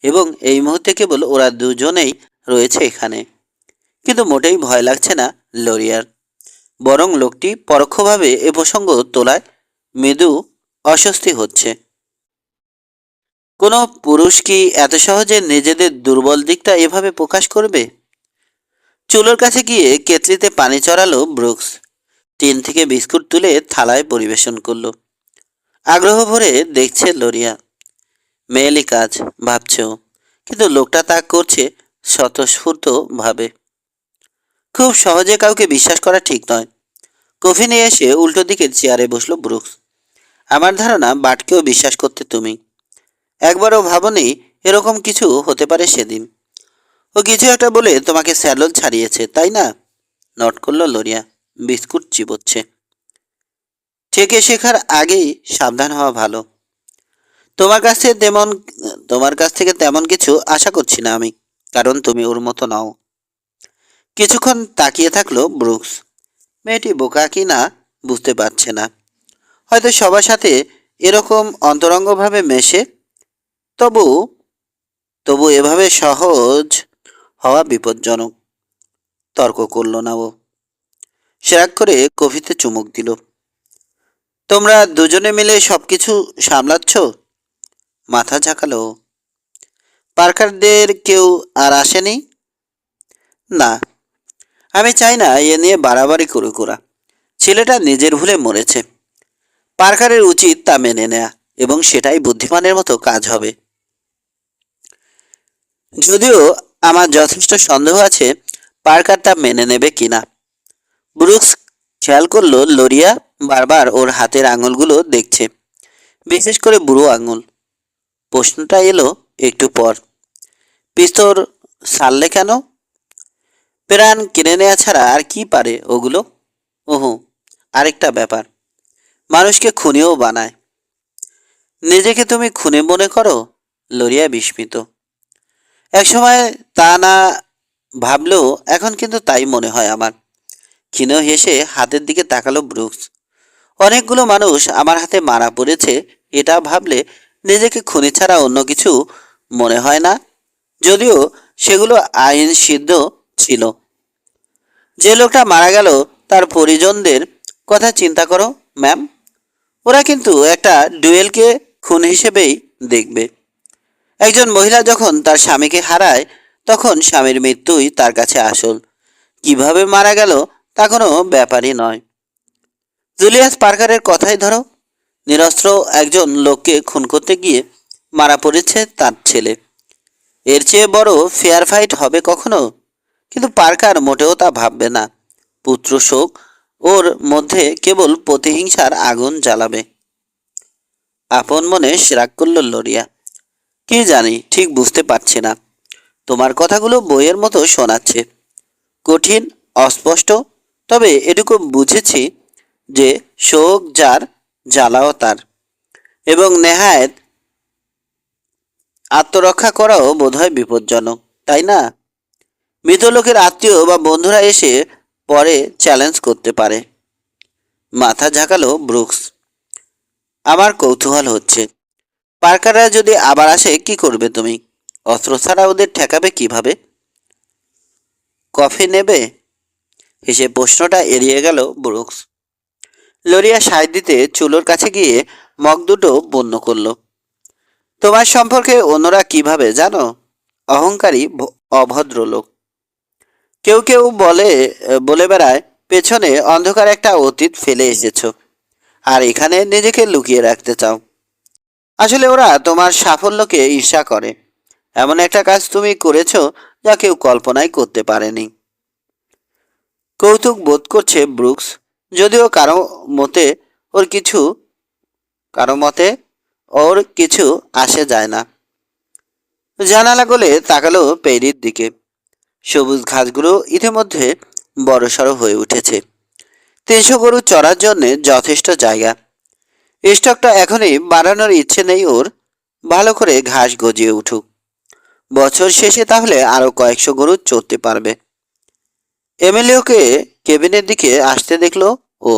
এবং এই মুহূর্তে কেবল ওরা দুজনেই রয়েছে এখানে। কিন্তু মোটেই ভয় লাগছে না লরিয়ার, বরং লোকটি পরোক্ষভাবে এ প্রসঙ্গ তোলায় মৃদু অস্বস্তি হচ্ছে। কোনো পুরুষ কি এত সহজে নিজেদের দুর্বল দিকটা এভাবে প্রকাশ করবে? চুলোর কাছে গিয়ে কেতলিতে পানি চড়ালো ব্রুকস। টিন থেকে বিস্কুট তুলে থালায় পরিবেশন করলো। আগ্রহ ভরে দেখছে লরিয়া। মেয়েলি কাজ, ভাবছে ও, কিন্তু লোকটা তা করছে স্বতঃস্ফূর্ত ভাবে। খুব সহজে কাউকে বিশ্বাস করা ঠিক নয়। কফি নিয়ে এসে উল্টো দিকের চেয়ারে বসলো ব্রুকস। আমার ধারণা বাটকেও বিশ্বাস করতে তুমি। একবারও ভাবনি এরকম কিছু হতে পারে সেদিন। ও কিছু একটা বলে তোমাকে স্যালন ছাড়িয়েছে, তাই না? নট করলো লরিয়া, বিস্কুট চিবোচ্ছে। থেকে শেখার আগেই সাবধান হওয়া ভালো। তোমার কাছ থেকে তেমন তোমার কাছ থেকে তেমন কিছু আশা করছি না আমি, কারণ তুমি ওর মতো নাও। কিছুক্ষণ তাকিয়ে থাকলো ব্রুকস। মেয়েটি বোকা কি না বুঝতে পারছে না। হয়তো সবার সাথে এরকম অন্তরঙ্গভাবে মেশে, তবু তবু এভাবে সহজ হওয়া বিপজ্জনক। তর্ক করল না ও। সে রাগ করে কফিতে চুমুক দিল। তোমরা দুজনে মিলে সবকিছু সামলাচ্ছ? মাথা ঝাঁকালো ও। পার্কারদের কেউ আর আসেনি? না, আমি চাই না এ নিয়ে বাড়াবাড়ি করে করা। ছেলেটা নিজের ভুলে মরেছে। পার্কারের উচিত তা মেনে নেয়া, এবং সেটাই বুদ্ধিমানের মতো কাজ হবে। যদিও আমার যথেষ্ট সন্দেহ আছে পার্কার তা মেনে নেবে কিনা। ব্রুকস খেয়াল করলো লরিয়া বারবার ওর হাতের আঙুলগুলো দেখছে, বিশেষ করে বুড়ো আঙুল। প্রশ্নটা এলো একটু পর। পিস্তল সারলে কেন? প্রাণ কিনে নেওয়া ছাড়া আর কি পারে ওগুলো? ওহো, আরেকটা ব্যাপার, মানুষকে খুনিও বানায়। নিজেকে তুমি খুনে মনে করো? লরিয়া বিস্মিত। একসময় তা না ভাবলেও এখন কিন্তু তাই মনে হয় আমার। ক্ষীণ হেসে হাতের দিকে তাকালো ব্রুকস। অনেকগুলো মানুষ আমার হাতে মারা পড়েছে, এটা ভাবলে নিজেকে খুনি ছাড়া অন্য কিছু মনে হয় না, যদিও সেগুলো আইন সিদ্ধ ছিল। যে লোকটা মারা গেল তার পরিজনদের কথা চিন্তা করো ম্যাম। ওরা কিন্তু একটা ডুয়েলকে খুন হিসেবেই দেখবে। একজন মহিলা যখন তার স্বামীকে হারায়, তখন স্বামীর মৃত্যুই তার কাছে আসল। কিভাবে মারা গেল তা কোনো ব্যাপারই নয়। জুলিয়াস পার্কারের কথাই ধরো। নিরস্ত্র একজন লোককে খুন করতে গিয়ে মারা পড়েছে তার ছেলে। এর চেয়ে বড় ফেয়ার ফাইট হবে কখনো? কিন্তু পার্কার মোটেও তা ভাববে না। পুত্র শোক ওর মধ্যে কেবল প্রতিহিংসার আগুন জ্বালাবে। আপন মনে রাগ করল লরিয়া। কি জানি, ঠিক বুঝতে পারছি না। তোমার কথাগুলো বইয়ের মতো শোনাচ্ছে, কঠিন, অস্পষ্ট। তবে এটুকু বুঝেছি যে শোক যার, জ্বালাও তার, এবং নেহায়েত আত্মরক্ষা করাও বোধহয় বিপজ্জনক, তাই না? মৃত লোকের আত্মীয় বা বন্ধুরা এসে পরে চ্যালেঞ্জ করতে পারে। মাথা ঝাঁকালো ব্রুকস। আমার কৌতূহল হচ্ছে, পার্কাররা যদি আবার আসে কি করবে তুমি? অস্ত্র ছাড়া ওদের ঠেকাবে কিভাবে? কফি নেবে? হেসে প্রশ্নটা এড়িয়ে গেল ব্রুকস। লরিয়া সায় দিতে চুলোর কাছে গিয়ে মগ দুটো বন্য করল। তোমার সম্পর্কে অন্যরা কিভাবে জানো? অহংকারী অভদ্র লোক। কেউ কেউ বলে বেড়ায় পেছনে অন্ধকার একটা অতীত ফেলে এসেছো আর এখানে নিজেকে লুকিয়ে রাখতে চাও। আসলে ওরা তোমার সাফল্যকে ঈর্ষা করে। এমন একটা কাজ তুমি করেছো যা কেউ কল্পনাই করতে পারেনি। কৌতুক বোধ করছে ব্রুকস, যদিও মতে ওর কিছু কারো মতে ওর কিছু আসে যায় না। জানালা গলে তাকালো পেরির দিকে। সবুজ ঘাসগুলো ইতিমধ্যে বড়সড় হয়ে উঠেছে। 300 গরু চড়ার জন্য যথেষ্ট জায়গা। স্টকটা এখনই বাড়ানোর ইচ্ছে নেই ওর। ভালো করে ঘাস গজিয়ে উঠুক। বছর শেষে তাহলে আরো কয়েকশো গরু চড়তে পারবে। এমএলএকে কেবিনের দিকে আসতে দেখলো ও।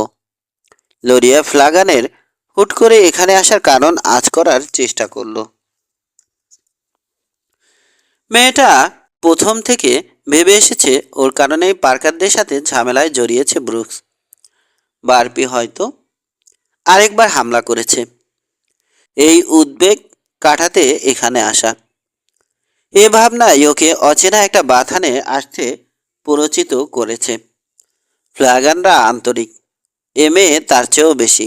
লরিয়া ফ্লাগানের হুট করে এখানে আসার কারণ আজ করার চেষ্টা করলো। মেয়েটা প্রথম থেকে ভেবে এসেছে ওর কারণেই পার্কারদের সাথে ঝামেলায় জড়িয়েছে ব্রুকস। বারপি হয়তো আরেকবার হামলা করেছে। এই উদ্বেগ কাটাতে এখানে আসা। এ ভাবনায় ওকে অচেনা একটা বাথানে আসতে প্ররোচিত করেছে। ফ্লাগানরা আন্তরিক, এ মেয়ে তার চেয়েও বেশি।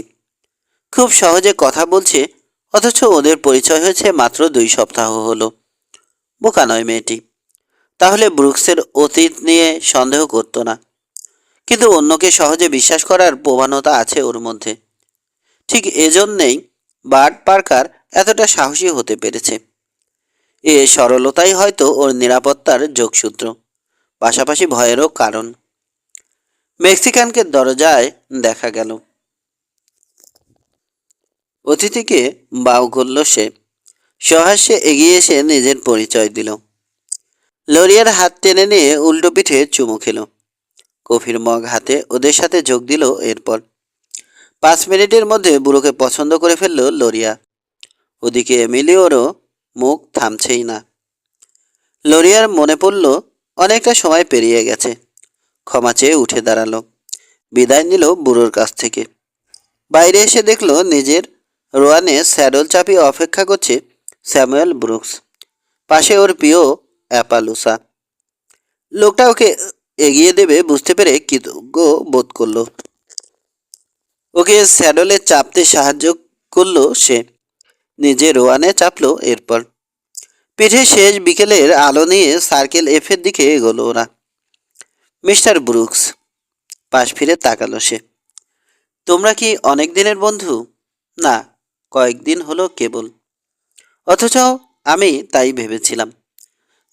খুব সহজে কথা বলছে, অথচ ওদের পরিচয় হয়েছে মাত্র 2 সপ্তাহ হলো। বোকা নয় মেয়েটি। তাহলে ব্রুকসের অতীত নিয়ে সন্দেহ করতো না। কিন্তু অন্যকে সহজে বিশ্বাস করার প্রবণতা আছে ওর মধ্যে। ঠিক এজন্যেই বার্ট পার্কার এতটা সাহসী হতে পেরেছে। এ সরলতাই হয়তো ওর নিরাপত্তার যোগসূত্র, পাশাপাশি ভয়েরও কারণ। মেক্সিকানকে দরজায় দেখা গেল। অতিথিকে বাউ করল সে। সহাস্যে এগিয়ে এসে নিজের পরিচয় দিল। লরিয়ার হাত টেনে নিয়ে উল্টো পিঠে চুমু খেল। কফির মগ হাতে ওদের সাথে যোগ দিল। এরপর 5 মিনিটের মধ্যে বুড়োকে পছন্দ করে ফেলল লরিয়া। ওদিকে এমিলিওরও মুখ থামছেই না। লরিয়ার মনে পড়ল অনেকটা সময় পেরিয়ে গেছে। ক্ষমা চেয়ে উঠে দাঁড়ালো। বিদায় নিল বুড়োর কাছ থেকে। বাইরে এসে দেখল নিজের রোয়ানে স্যাডল চাপিয়ে অপেক্ষা করছে স্যামুয়েল ব্রুকস। পাশে ওর প্রিয় অ্যাপালুসা। লোকটা ওকে এগিয়ে দেবে বুঝতে পেরে কৃতজ্ঞ বোধ করলো। ওকে স্যাডলে চাপতে সাহায্য করলো সে। নিজে রোয়ানে চাপলো। এরপর পিঠে শেষ বিকেলের আলো নিয়ে সার্কেল এফের দিকে এগোলো ওরা। মিস্টার ব্রুকস, পাশ ফিরে তাকালো সে। তোমরা কি অনেক দিনের বন্ধু? না, কয়েকদিন হলো কেবল। অথচ আমি তাই ভেবেছিলাম।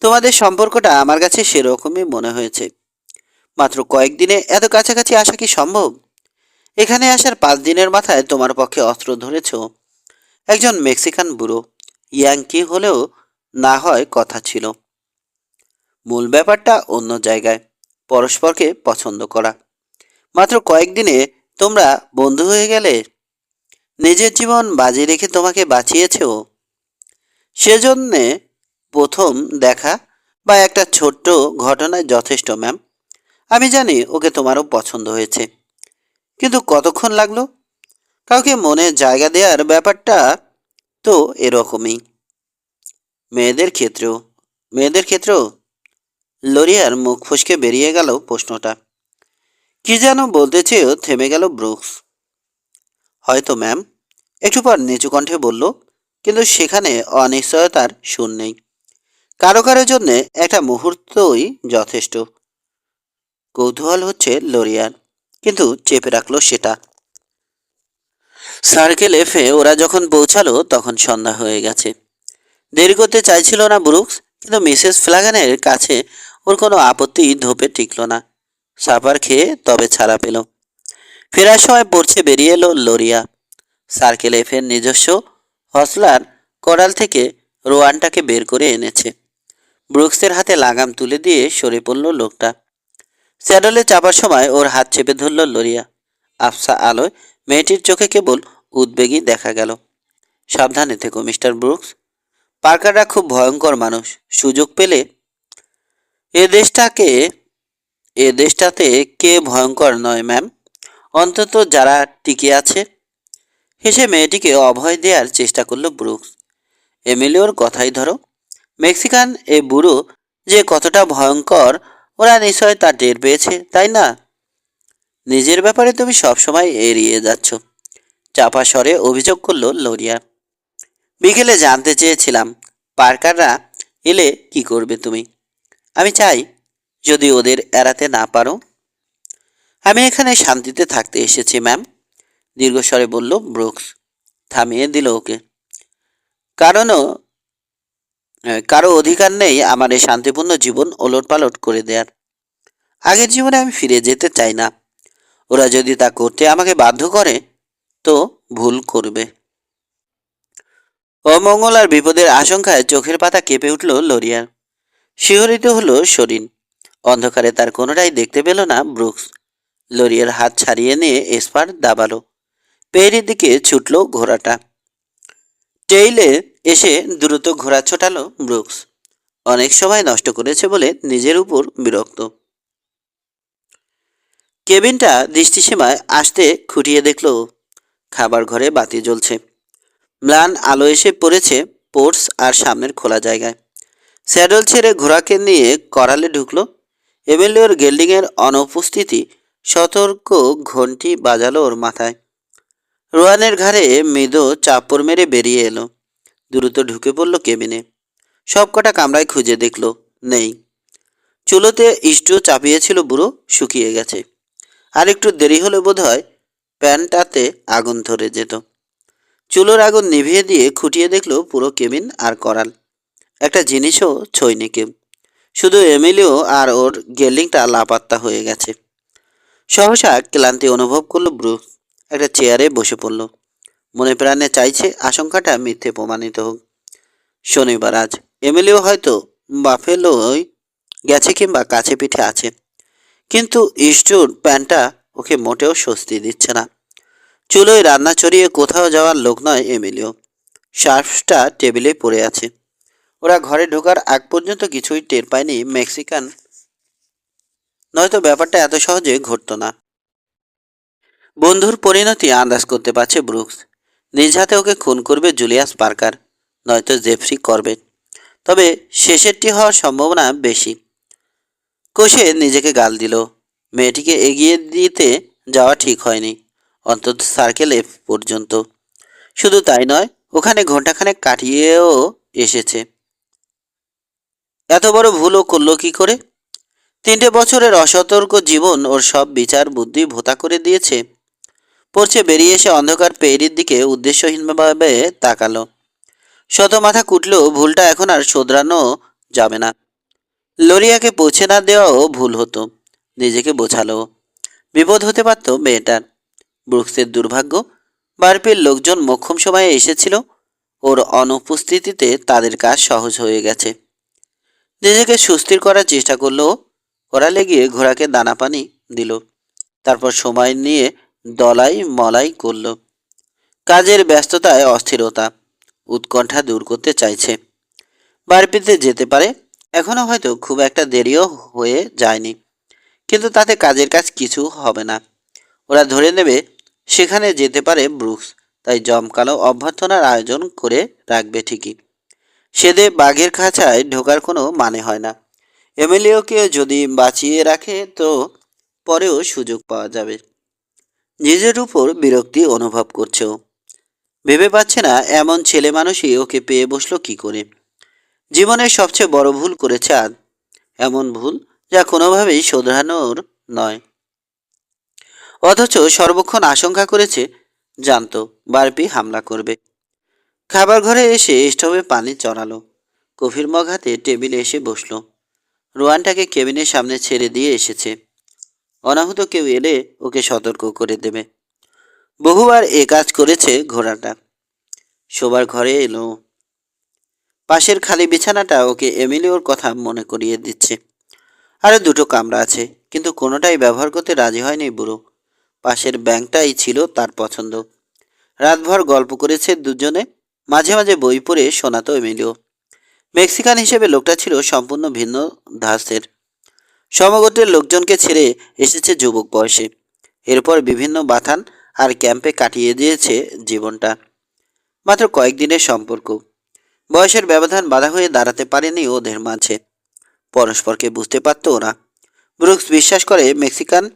তোমাদের সম্পর্কটা আমার কাছে সেরকমই মনে হয়েছে। মাত্র কয়েকদিনে এত কাছাকাছি আসা কি সম্ভব? এখানে আসার 5 দিনের মাথায় তোমার পক্ষে অস্ত্র ধরেছ একজন মেক্সিকান বুড়ো। ইয়াঙ্কি হলেও না হয় কথা ছিল। মূল ব্যাপারটা অন্য জায়গায়, পরস্পরকে পছন্দ করা। মাত্র কয়েকদিনে তোমরা বন্ধু হয়ে গেলে। নিজের জীবন বাজি রেখে তোমাকে বাঁচিয়েছে ও। সেজন্যে প্রথম দেখা বা একটা ছোট্ট ঘটনায় যথেষ্ট ম্যাম। আমি জানি ওকে তোমারও পছন্দ হয়েছে, কিন্তু কতক্ষণ লাগলো? কাউকে মনে জায়গা দেওয়ার ব্যাপারটা তো এরকমই। মেয়েদের ক্ষেত্রেও মেয়েদের ক্ষেত্রেও লরিয়ার মুখ ফসকে বেরিয়ে গেল প্রশ্নটা। কি যেন বলতে চেয়েও থেমে গেল ব্রুকস। হয়তো ম্যাম, একটু পর নিচু কণ্ঠে বলল, কিন্তু সেখানে অনিশ্চয়তার সুর নেই। কারো কারোর জন্য একটা মুহূর্তই যথেষ্ট। কৌতূহল হচ্ছে লরিয়ার, কিন্তু চেপে রাখলো সেটা। সার্কেল এফে ওরা যখন পৌঁছালো তখন সন্ধ্যা হয়ে গেছে। দেরি করতে চাইছিল না ব্রুকস, কিন্তু মিসেস ফ্ল্যাগানের কাছে ওর কোনো আপত্তি ধোপে টিকল না। সাপার খেয়ে তবে ছাড়া পেল। ফেরার সময় পড়ছে বেরিয়ে এলো লরিয়া। সার্কেল এফের নিজস্ব হসলার করাল থেকে রোয়ানটাকে বের করে এনেছে। ব্রুকসের হাতে লাগাম তুলে দিয়ে সরে পড়ল লোকটা। স্যাডলে চাপার সময় ওর হাত চেপে ধরল লরিয়া। আফসা আলোয় মেয়েটির চোখে কেবল উদ্বেগই দেখা গেল। সাবধানে থেকো মিস্টার ব্রুকস। পার্কাররা খুব ভয়ঙ্কর মানুষ। সুযোগ পেলে এ দেশটাকে এ দেশটাতে কে ভয়ঙ্কর নয় ম্যাম, অন্তত যারা টিকে আছে। হেসে মেয়েটিকে অভয় দেওয়ার চেষ্টা করলো ব্রুকস। এমিলিওর কথাই ধরো, মেক্সিকান এ বুড়ো যে কতটা ভয়ঙ্কর ওরা নিশ্চয় তা টের পেয়েছে, তাই না? নিজের ব্যাপারে তুমি সবসময় এড়িয়ে যাচ্ছ, চাপা স্বরে অভিযোগ করলো লোরিয়া। বিকেলে জানতে চেয়েছিলাম পার্কাররা এলে কি করবে তুমি। আমি চাই যদি ওদের এড়াতে না পারো। আমি এখানে শান্তিতে থাকতে এসেছি ম্যাম, দীর্ঘস্বরে বলল ব্রুকস। থামিয়ে দিল ওকে। কারণও কারো অধিকার নেই আমার এই শান্তিপূর্ণ জীবন ওলটপালট করে দেয়ার। আগের জীবনে আমি ফিরে যেতে চাই না। ওরা যদি তা করতে আমাকে বাধ্য করে তো ভুল করবে। অমঙ্গল আর বিপদের আশঙ্কায় চোখের পাতা কেঁপে উঠল লরিয়ার। শিহরিত হলো শরীর। অন্ধকারে তার কোনোটাই দেখতে পেল না ব্রুকস। লরিয়ার হাত ছাড়িয়ে নিয়ে এসপার দাবালো। পেয়েরির দিকে ছুটল ঘোড়াটা। টেইলে এসে দ্রুত ঘোড়া ছোটালো ব্রুকস। অনেক সময় নষ্ট করেছে বলে নিজের উপর বিরক্ত। কেবিনটা দৃষ্টিসীমায় আসতে খুঁটিয়ে দেখল খাবার ঘরে বাতি জ্বলছে। ম্লান আলো এসে পড়েছে পোর্টস আর সামনের খোলা জায়গায়। স্যাডল ছেড়ে ঘোড়াকে নিয়ে করালে ঢুকলো। এমএলএর গেল্ডিংয়ের অনুপস্থিতি সতর্ক ঘন্টি বাজালো ওর মাথায়। রোয়ানের ঘাড়ে মৃদু চাপড় মেরে বেরিয়ে এলো। দ্রুত ঢুকে পড়ল কেবিনে। সব কটা কামরায় খুঁজে দেখলো, নেই। চুলোতে স্টু চাপিয়েছিল বুড়ো, শুকিয়ে গেছে। আর একটু দেরি হলে বোধহয় প্যানটাতে আগুন ধরে যেত। চুলোর আগুন নিভিয়ে দিয়ে খুঁটিয়ে দেখলো পুরো কেবিন আর করাল। একটা জিনিসও ছোঁয়নি কেউ। শুধু এমিলিও আর ওর গেল্ডিংটা লাপাত্তা হয়ে গেছে। সহসা ক্লান্তি অনুভব করলো ব্রুকস। একটা চেয়ারে বসে পড়ল। মনে প্রাণে চাইছে আশঙ্কাটা মিথ্যে প্রমাণিত হোক। শনিবার আজ এমিলিও হয়তো বাফেলোয় গেছে কিংবা কাছে পিঠে আছে, কিন্তু স্টুর প্যান্টটা ওকে মোটেও স্বস্তি দিচ্ছে না। চুলোয় রান্না চড়িয়ে কোথাও যাওয়ার লোক নয় এমিলিও। শার্পটা টেবিলে পড়ে আছে। ওরা ঘরে ঢোকার আগ পর্যন্ত কিছুই টের পায়নি মেক্সিকান, নয়তো ব্যাপারটা এত সহজে ঘটতো না। বন্ধুর পরিণতি আন্দাজ করতে পারছে ব্রুকস। নিজ হাতে ওকে খুন করবে জুলিয়াস পার্কার, নয়তো জেফ্রি করবে। তবে শেষেরটি হওয়ার সম্ভাবনা বেশি। কষে নিজেকে গাল দিল। মেয়েটিকে এগিয়ে দিতে যাওয়া ঠিক হয়নি, অন্তত সার্কেল এফ পর্যন্ত। শুধু তাই নয়, ওখানে ঘন্টাখানেক কাটিয়েও এসেছে। এত বড় ভুলও করলো কি করে? 3 বছরের অসতর্ক জীবন ওর সব বিচার বুদ্ধি ভোতা করে দিয়েছে। পড়ছে বেরিয়ে এসে অন্ধকার পেয়েরির দিকে উদ্দেশ্যহীনভাবে তাকালো। শত মাথা কুটলেও ভুলটা এখন আর শোধরানো যাবে না। লরিয়াকে পৌঁছে না দেওয়াও ভুল হতো, নিজেকে বোঝালো। বিপদ হতে পারত মেয়েটার। ব্রুকসের দুর্ভাগ্য, বার্পের লোকজন মোক্ষম সময়ে এসেছিল। ওর অনুপস্থিতিতে তাদের কাজ সহজ হয়ে গেছে। নিজেকে সুস্থির করার চেষ্টা করলো। করালে গিয়ে ঘোড়াকে দানা পানি দিল। তারপর সময় নিয়ে দলাই মলাই করল। কাজের ব্যস্ততায় অস্থিরতা, উৎকণ্ঠা দূর করতে চাইছে। বারপিতে যেতে পারে। এখনো হয়তো খুব একটা দেরিও হয়ে যায়নি, কিন্তু তাতে কাজের কাজ কিছু হবে না। ওরা ধরে নেবে সেখানে যেতে পারে ব্রুকস, তাই জমকালো অভ্যর্থনার আয়োজন করে রাখবে ঠিকই। সেদে বাঘের খাঁচায় ঢোকার কোনো মানে হয় না। এমএলএকে যদি বাঁচিয়ে রাখে তো পরেও সুযোগ পাওয়া যাবে। নিজের উপর বিরক্তি অনুভব করছে ও। ভেবে পাচ্ছে না এমন ছেলে মানুষই ওকে পেয়ে বসলো কি করে। জীবনের সবচেয়ে বড় ভুল করেছে আজ, এমন ভুল যা কোনোভাবেই শোধরানোর নয়। অথচ সর্বক্ষণ আশঙ্কা করেছে, জানতো বারপি হামলা করবে। খাবার ঘরে এসে স্টোভে পানি চড়ালো। কফির মগ হাতে টেবিলে এসে বসলো। রোয়ানটাকে কেবিনের সামনে ছেড়ে দিয়ে এসেছে। অনাহুত কেউ এলে ওকে সতর্ক করে দেবে। বহুবার এ কাজ করেছে ঘোড়াটা। শোবার ঘরে এলো। পাশের খালি বিছানাটা ওকে এমিলিওর কথা মনে করিয়ে দিচ্ছে। আরও 2টো কামরা আছে, কিন্তু কোনোটাই ব্যবহার করতে রাজি হয়নি বুড়ো। পাশের ব্যাংকটাই ছিল তার পছন্দ। রাতভর গল্প করেছে দুজনে। মাঝে মাঝে বই পড়ে শোনাতো এমিলিও। মেক্সিকান হিসেবে লোকটা ছিল সম্পূর্ণ ভিন্ন ধাঁচের। সমগোত্রের লোকজনকে ছেড়ে এসেছে যুবক বয়সে। এরপর বিভিন্ন বাথান আর ক্যাম্পে কাটিয়ে দিয়েছে জীবনটা। মাত্র কয়েকদিনের সম্পর্ক, বয়সের ব্যবধান বাধা হয়ে দাঁড়াতে পারেনি ওদের মাঝে। পরস্পরকে বুঝতে পারত ওরা। ব্রুকস বিশ্বাস করে মেক্সিকান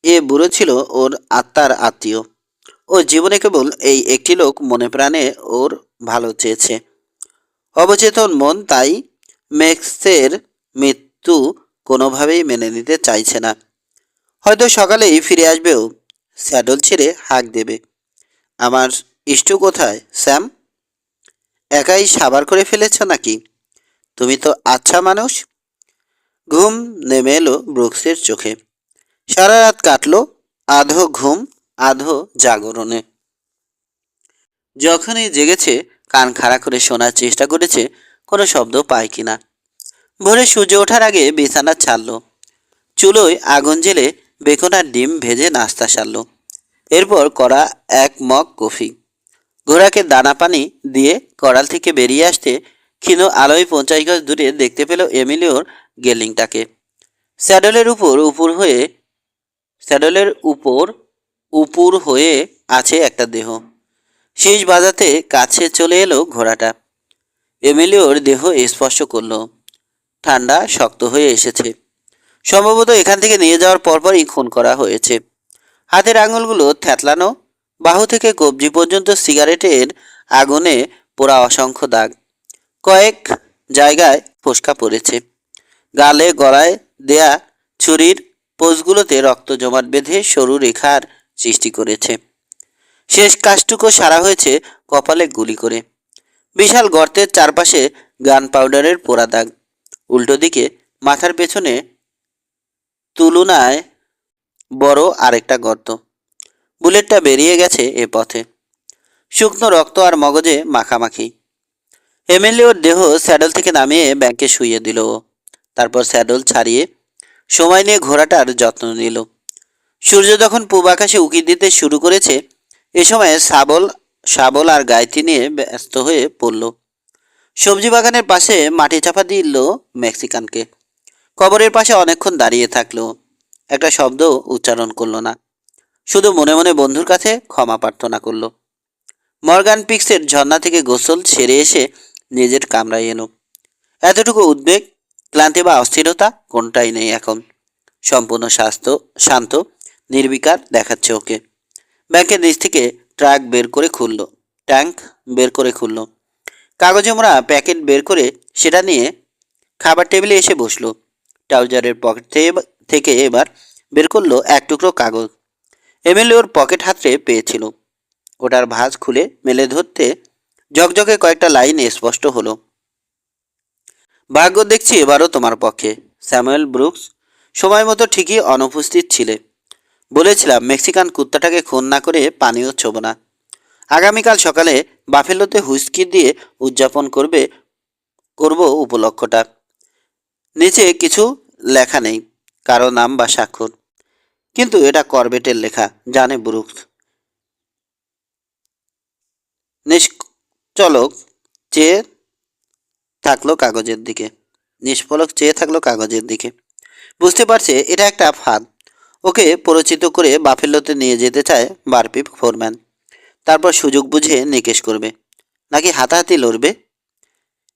এ বুড়ো ছিল ওর আত্মার আত্মীয়। ওর জীবনে কেবল এই একটি লোক মনে প্রাণে ওর ভালো চেয়েছে। অবচেতন মন তাই ম্যাক্সের মৃত্যু কোনোভাবেই মেনে নিতে চাইছে না। হয়তো সকালেই ফিরে আসবেও, স্যাডল ছেড়ে হাঁক দেবে। আমার ইষ্টু কোথায় স্যাম? একাই সাবার করে ফেলেছ নাকি? তুমি তো আচ্ছা মানুষ। ঘুম নেমে এলো ব্রুকসের চোখে। সারা রাত কাটলো আধো ঘুম আধো জাগরণে। যখনই জেগেছে কান খাড়া করে শোনার চেষ্টা করেছে কোনো শব্দ পায় কিনা। ভোরে সূর্য ওঠার আগে বিছানা ছাড়লো। চুলোয় আগুন জেলে বেগুন আর ডিম ভেজে নাস্তা সারলো। এরপর কড়া এক মগ কফি। ঘোড়াকে দানা পানি দিয়ে কড়াল থেকে বেরিয়ে আসতে ক্ষীণ আলোয় 50 গজ দূরে দেখতে পেল এমিলিওর গেলিংটাকে। স্যাডলের উপর উপুর হয়ে আছে একটা দেহ। শীষ বাজাতে কাছে চলে এলো ঘোড়াটা। এমিলিওর দেহ স্পর্শ করলো। ঠান্ডা শক্ত হয়ে এসেছে। সম্ভবত এখান থেকে নিয়ে যাওয়ার পরপরই খুন করা হয়েছে। হাতের আঙুলগুলো থ্যাতলানো, বাহু থেকে কবজি পর্যন্ত সিগারেটের আগুনে পোড়া অসংখ্য দাগ। কয়েক জায়গায় ফোসকা পড়েছে। গালে গলায় দেয়া ছুরির পোষগুলোতে রক্ত জমাট বেঁধে সরু রেখার সৃষ্টি করেছে। শেষ কাজটুকু সারা হয়েছে কপালে গুলি করে। বিশাল গর্তের চারপাশে গান পাউডারের পোড়া দাগ। উল্টো দিকে মাথার পেছনে তুলনায় বড় আরেকটা গর্ত। বুলেটটা বেরিয়ে গেছে এ পথে। শুকনো রক্ত আর মগজে মাখামাখি। এমএলএর দেহ স্যাডল থেকে নামিয়ে ব্যাংকে শুইয়ে দিল। তারপর স্যাডল ছাড়িয়ে সময় নিয়ে ঘোড়াটার যত্ন নিল। সূর্য যখন পূব আকাশে উকি দিতে শুরু করেছে, এ সময় শাবল আর গায়ত্রী নিয়ে ব্যস্ত হয়ে পড়ল। সবজি বাগানের পাশে মাটি চাপা দিল মেক্সিকানকে। কবরের পাশে অনেকক্ষণ দাঁড়িয়ে থাকলো। একটা শব্দ উচ্চারণ করলো না। শুধু মনে মনে বন্ধুর কাছে ক্ষমা প্রার্থনা করল। মর্গান পিক্সের ঝর্ণা থেকে গোসল সেরে এসে নিজের কামরায় এলো। এতটুকু উদ্বেগ, ক্লান্তি বা অস্থিরতা কোনটাই নেই এখন। সম্পূর্ণ শান্ত, নির্বিকার দেখাচ্ছে ওকে। ব্যাংকের নিচ থেকে ট্যাঙ্ক বের করে খুলল। কাগজে মোড়া প্যাকেট বের করে সেটা নিয়ে খাবার টেবিলে এসে বসলো। ট্রাউজারের পকেট থেকে এবার বের করলো এক টুকরো কাগজ। এমএলএ ওর পকেট হাতড়ে পেয়েছিল। ওটার ভাঁজ খুলে মেলে ধরতে ঝকঝকে কয়েকটা লাইন স্পষ্ট হলো। ভাগ্য দেখছি এবারও তোমার পক্ষে, স্যামুয়েল ব্রুকস। সময় মতো ঠিকই অনুপস্থিত ছিলে। বলেছিলাম মেক্সিকান কুত্তাটাকে খুন না করে পানিও ছোব না। আগামীকাল সকালে বাফেলোতে হুইস্কি দিয়ে উদযাপন করব উপলক্ষটা। নিচে কিছু লেখা নেই, কারো নাম বা স্বাক্ষর, কিন্তু এটা করবেটের লেখা, জানে ব্রুকস। নিষ্পলক চেয়ে থাকলো কাগজের দিকে। বুঝতে পারছে এটা একটা ফাঁদ। ওকে পরিচিত করে বাফেলোতে নিয়ে যেতে চায় বারপিপ ফোরম্যান। তারপর সুযোগ বুঝে নিকেশ করবে, নাকি হাতাহাতি লড়বে।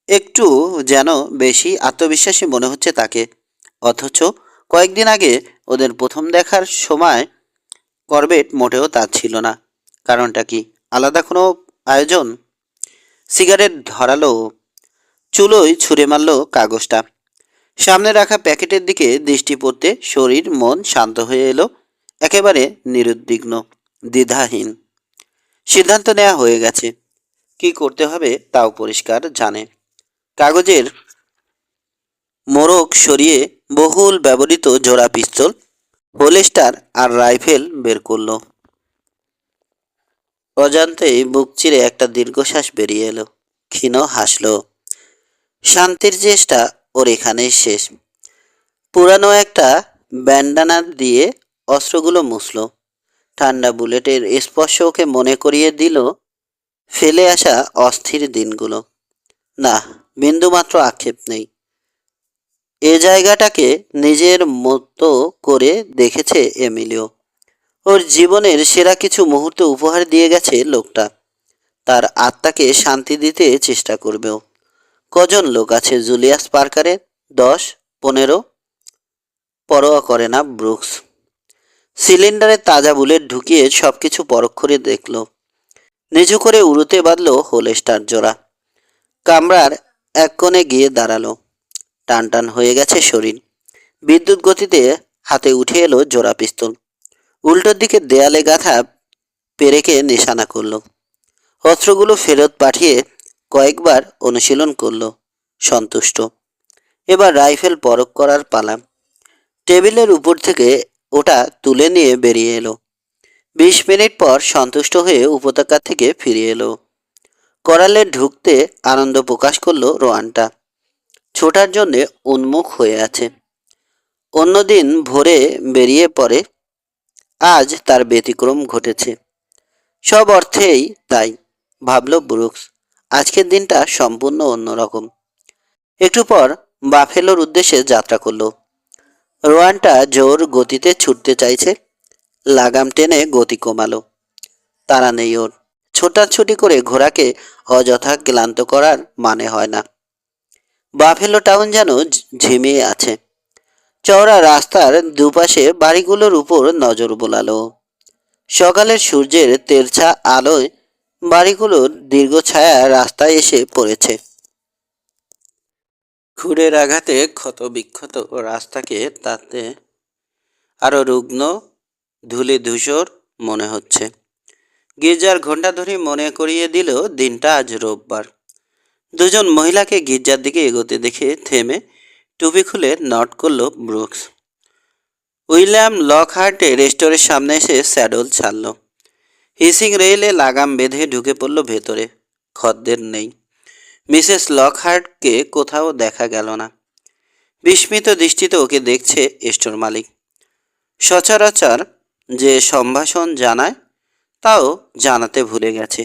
একটু যেন বেশি আত্মবিশ্বাসী মনে হচ্ছে তাকে। অথচ কয়েকদিন আগে ওদের প্রথম দেখার সময় করবেট মোটেও তার ছিল না। কারণটা কি? আলাদা কোনো আয়োজন? সিগারেট ধরালো, চুলোয় ছুঁড়ে মারল কাগজটা। সামনে রাখা প্যাকেটের দিকে দৃষ্টি পড়তে শরীর মন শান্ত হয়ে এলো। একেবারে নিরুদ্বিগ্ন, দ্বিধাহীন। সিদ্ধান্ত নেওয়া হয়ে গেছে। কি করতে হবে তাও পরিষ্কার জানে। কাগজের মোড়ক সরিয়ে বহুল ব্যবহৃত জোড়া পিস্তল, হোলস্টার আর রাইফেল বের করলো। অজান্তেই বুক চিরে একটা দীর্ঘশ্বাস বেরিয়ে এলো। ক্ষীণ হাসলো। শান্তির চেষ্টা ওর এখানেই শেষ। পুরানো একটা ব্যান্ডানা দিয়ে অস্ত্রগুলো মুছল। ঠান্ডা বুলেটের স্পর্শ ওকে মনে করিয়ে দিল ফেলে আসা অস্থির দিনগুলো। না, বিন্দুমাত্র আক্ষেপ নেই। এ জায়গাটাকে নিজের মতো করে দেখেছে এমিলিও। ওর জীবনের সেরা কিছু মুহূর্ত উপহার দিয়ে গেছে লোকটা। তার আত্মাকে শান্তি দিতে চেষ্টা করবেও। কজন লোক আছে জুলিয়াস পার্কারের? 10, 15? পরোয়া করে না ব্রুকস। সিলিন্ডারে তাজা বুলেট ঢুকিয়ে সবকিছু পরখ করে দেখল। নিচু করে উড়ুতে বাঁধল হোলেস্টার জোড়া। কামরার এক কোণে গিয়ে দাঁড়ালো। টান টান হয়ে গেছে শরীর। বিদ্যুৎ গতিতে হাতে উঠে এলো জোড়া পিস্তল। উল্টোর দিকে দেয়ালে গাঁথা পেরেকে নিশানা করল। অস্ত্রগুলো ফেরত পাঠিয়ে কয়েকবার অনুশীলন করল। সন্তুষ্ট। এবার রাইফেল পরখ করার পালা। টেবিলের উপর থেকে ওটা তুলে নিয়ে বেরিয়ে এলো। 20 মিনিট পর সন্তুষ্ট হয়ে উপত্যকা থেকে ফিরে এলো। করালে ঢুকতে আনন্দ প্রকাশ করলো রোয়ানটা। ছোটার জন্যে উন্মুখ হয়ে আছে। অন্যদিন ভোরে বেরিয়ে পড়ে, আজ তার ব্যতিক্রম ঘটেছে। সব অর্থেই তাই, ভাবল ব্রুকস। আজকের দিনটা সম্পূর্ণ অন্যরকম। একটু পর বাফেলোর উদ্দেশ্যে যাত্রা করলো। রোয়ানটা জোর গতিতে ছুটতে চাইছে। লাগাম টেনে গতি কমালো। তাড়া নেই ওর। ছোটাছুটি করে ঘোড়াকে অযথা ক্লান্ত করার মানে হয় না। বাফেলো টাউন যেন ঝিমিয়ে আছে। চওড়া রাস্তার দুপাশে বাড়িগুলোর উপর নজর বোলালো। সকালের সূর্যের তেরছা আলোয় বাড়িগুলোর দীর্ঘ ছায়া রাস্তায় এসে পড়েছে। খুরের আঘাতে ক্ষত বিক্ষত রাস্তাকে তাতে আরো রুগ্ন, ধুলি ধূসর মনে হচ্ছে। গির্জার ঘণ্টাধ্বনি মনে করিয়ে দিল দিনটা আজ রোববার। দুজন মহিলাকে গির্জার দিকে এগোতে দেখে থেমে টুপি খুলে নট করল ব্রুকস। উইলিয়াম লকহার্টে রেস্টোরের সামনে এসে স্যাডল ছাড়ল। হিসিং রেইলে লাগাম বেঁধে ঢুকে পড়ল ভেতরে। খদ্দের নেই। মিসেস লকহার্টকে কোথাও দেখা গেল না। বিস্মিত দৃষ্টিতে ওকে দেখছে স্টোর মালিক। সচরাচর যে সম্ভাষণ জানায় তাও জানাতে ভুলে গেছে।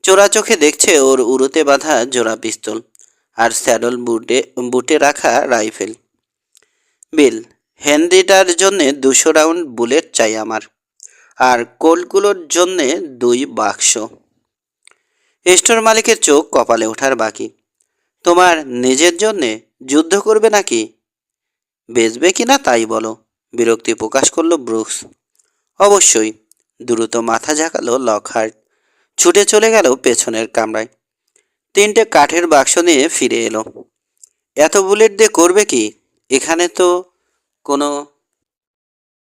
চোরা চোখে দেখছে ওর উড়োতে বাঁধা জোড়া পিস্তল আর স্যাডল বুটে রাখা রাইফেল। বিল, হ্যান্ডিটার জন্যে 200 রাউন্ড বুলেট চাই আমার, আর কোল্টগুলোর জন্যে 2 বাক্স। স্টোর মালিকের চোখ কপালে ওঠার বাকি। তোমার নিজের জন্যে যুদ্ধ করবে নাকি? বেচবে কিনা তাই বলো, বিরক্তি প্রকাশ করলো ব্রুকস। অবশ্যই, দ্রুত মাথা ঝাঁকালো লকহার্ট। ছুটে চলে গেল পেছনের কামরায়। 3টে কাঠের বাক্স নিয়ে ফিরে এলো। এত বুলেট দিয়ে করবে কি? এখানে তো কোনো।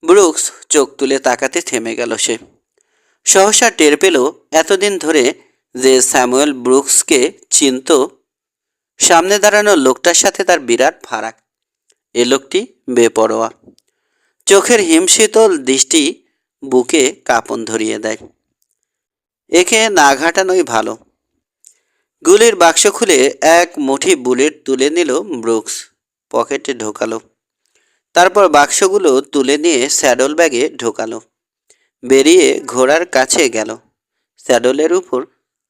ব্রুকস চোখ তুলে তাকাতে থেমে গেল সে। সহসা টের পেল এতদিন ধরে যে স্যামুয়েল ব্রুকসকে চিনত, সামনে দাঁড়ানো লোকটার সাথে তার বিরাট ফারাক। এ লোকটি বেপরোয়া। চোখের হিমশীতল দৃষ্টি বুকে কাঁপন ধরিয়ে দেয়। একে না ঘাটানোই ভালো। গুলির বাক্স খুলে এক মুঠি বুলেট তুলে নিল ব্রুকস। পকেটে ঢোকালো। তারপর বাক্সগুলো তুলে নিয়ে স্যাডল ব্যাগে ঢোকালো। বেরিয়ে ঘোড়ার কাছে গেল। স্যাডলের উপর